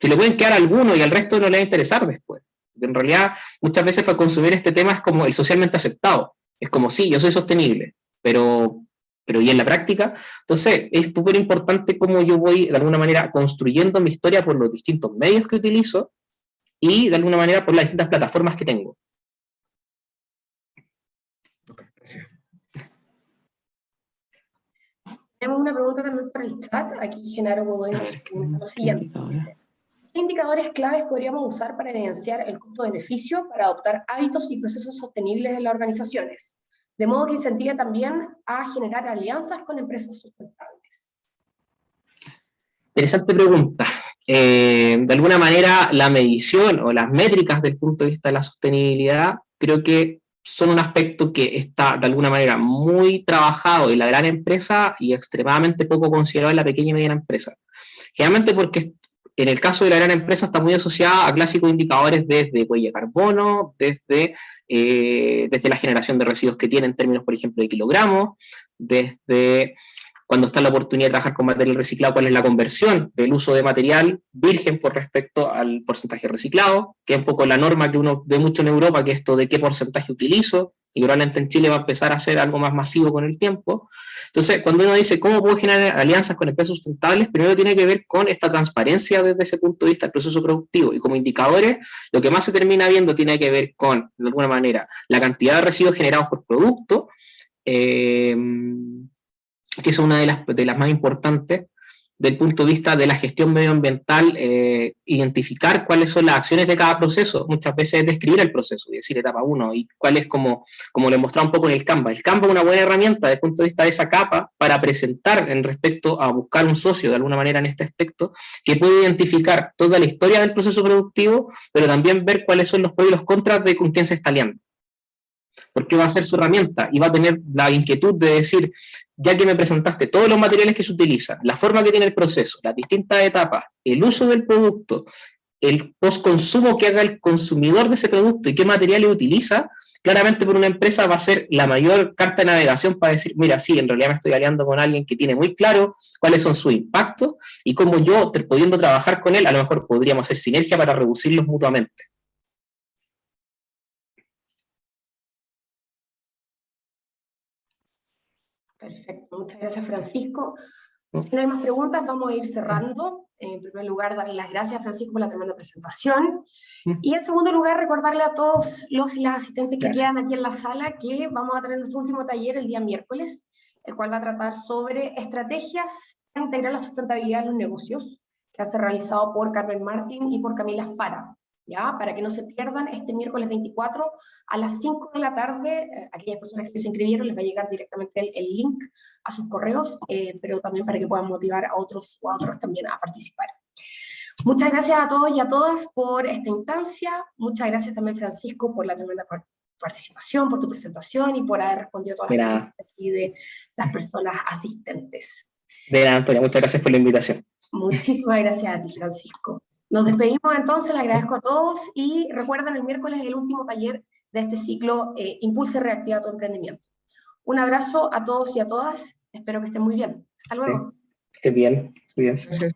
se le pueden quedar a alguno y al resto no le va a interesar después. Porque en realidad, muchas veces para consumir este tema es como el socialmente aceptado. Es como, sí, yo soy sostenible, pero ¿y en la práctica? Entonces, es súper importante cómo yo voy, de alguna manera, construyendo mi historia por los distintos medios que utilizo y, de alguna manera, por las distintas plataformas que tengo. Okay, gracias. Tenemos una pregunta también por el chat. Aquí Genaro Godoy nos pregunta lo siguiente. Dice, ¿qué indicadores claves podríamos usar para evidenciar el costo-beneficio para adoptar hábitos y procesos sostenibles en las organizaciones? De modo que incentive también a generar alianzas con empresas sustentables. Interesante pregunta. De alguna manera, la medición o las métricas del punto de vista de la sostenibilidad, creo que son un aspecto que está de alguna manera muy trabajado en la gran empresa y extremadamente poco considerado en la pequeña y mediana empresa. Generalmente porque en el caso de la gran empresa está muy asociada a clásicos indicadores desde huella de carbono, desde la generación de residuos que tiene en términos, por ejemplo, de kilogramos, desde cuando está la oportunidad de trabajar con material reciclado, cuál es la conversión del uso de material virgen por respecto al porcentaje reciclado, que es un poco la norma que uno ve mucho en Europa, que es esto de qué porcentaje utilizo, y probablemente en Chile va a empezar a ser algo más masivo con el tiempo. Entonces, cuando uno dice cómo puedo generar alianzas con empresas sustentables, primero tiene que ver con esta transparencia desde ese punto de vista del proceso productivo, y como indicadores, lo que más se termina viendo tiene que ver con, de alguna manera, la cantidad de residuos generados por producto, que es una de las más importantes del punto de vista de la gestión medioambiental, identificar cuáles son las acciones de cada proceso, muchas veces es describir el proceso y decir etapa 1, y cuál es como lo he mostrado un poco en el Canva. El Canva es una buena herramienta desde el punto de vista de esa capa para presentar en respecto a buscar un socio de alguna manera en este aspecto, que puede identificar toda la historia del proceso productivo, pero también ver cuáles son los pros y los contras de con quién se está aliando. Porque va a ser su herramienta y va a tener la inquietud de decir, ya que me presentaste todos los materiales que se utilizan, la forma que tiene el proceso, las distintas etapas, el uso del producto, el postconsumo que haga el consumidor de ese producto y qué materiales utiliza, claramente por una empresa va a ser la mayor carta de navegación para decir, mira, sí, en realidad me estoy aliando con alguien que tiene muy claro cuáles son sus impactos y cómo yo, pudiendo trabajar con él, a lo mejor podríamos hacer sinergia para reducirlos mutuamente. Perfecto, muchas gracias Francisco. Si no hay más preguntas, vamos a ir cerrando. En primer lugar, darle las gracias a Francisco por la tremenda presentación. Y en segundo lugar, recordarle a todos los y las asistentes que quedan aquí en la sala que vamos a tener nuestro último taller el día miércoles, el cual va a tratar sobre estrategias para integrar la sustentabilidad en los negocios, que ha sido realizado por Carmen Martín y por Camila Fara. ¿ya? Para que no se pierdan este miércoles 24 a las 5 de la tarde, aquellas personas que se inscribieron les va a llegar directamente el link a sus correos, pero también para que puedan motivar a otros o a otros también a participar. Muchas gracias a todos y a todas por esta instancia, muchas gracias también Francisco por la tremenda participación, por tu presentación y por haber respondido a todas las preguntas aquí de las personas asistentes. De nada, Antonia, muchas gracias por la invitación. Muchísimas gracias a ti, Francisco. Nos despedimos entonces, le agradezco a todos y recuerden, el miércoles es el último taller de este ciclo Impulsa y Reactiva tu Emprendimiento. Un abrazo a todos y a todas, espero que estén muy bien. Hasta luego. Sí, que estén bien, cuídense. Gracias.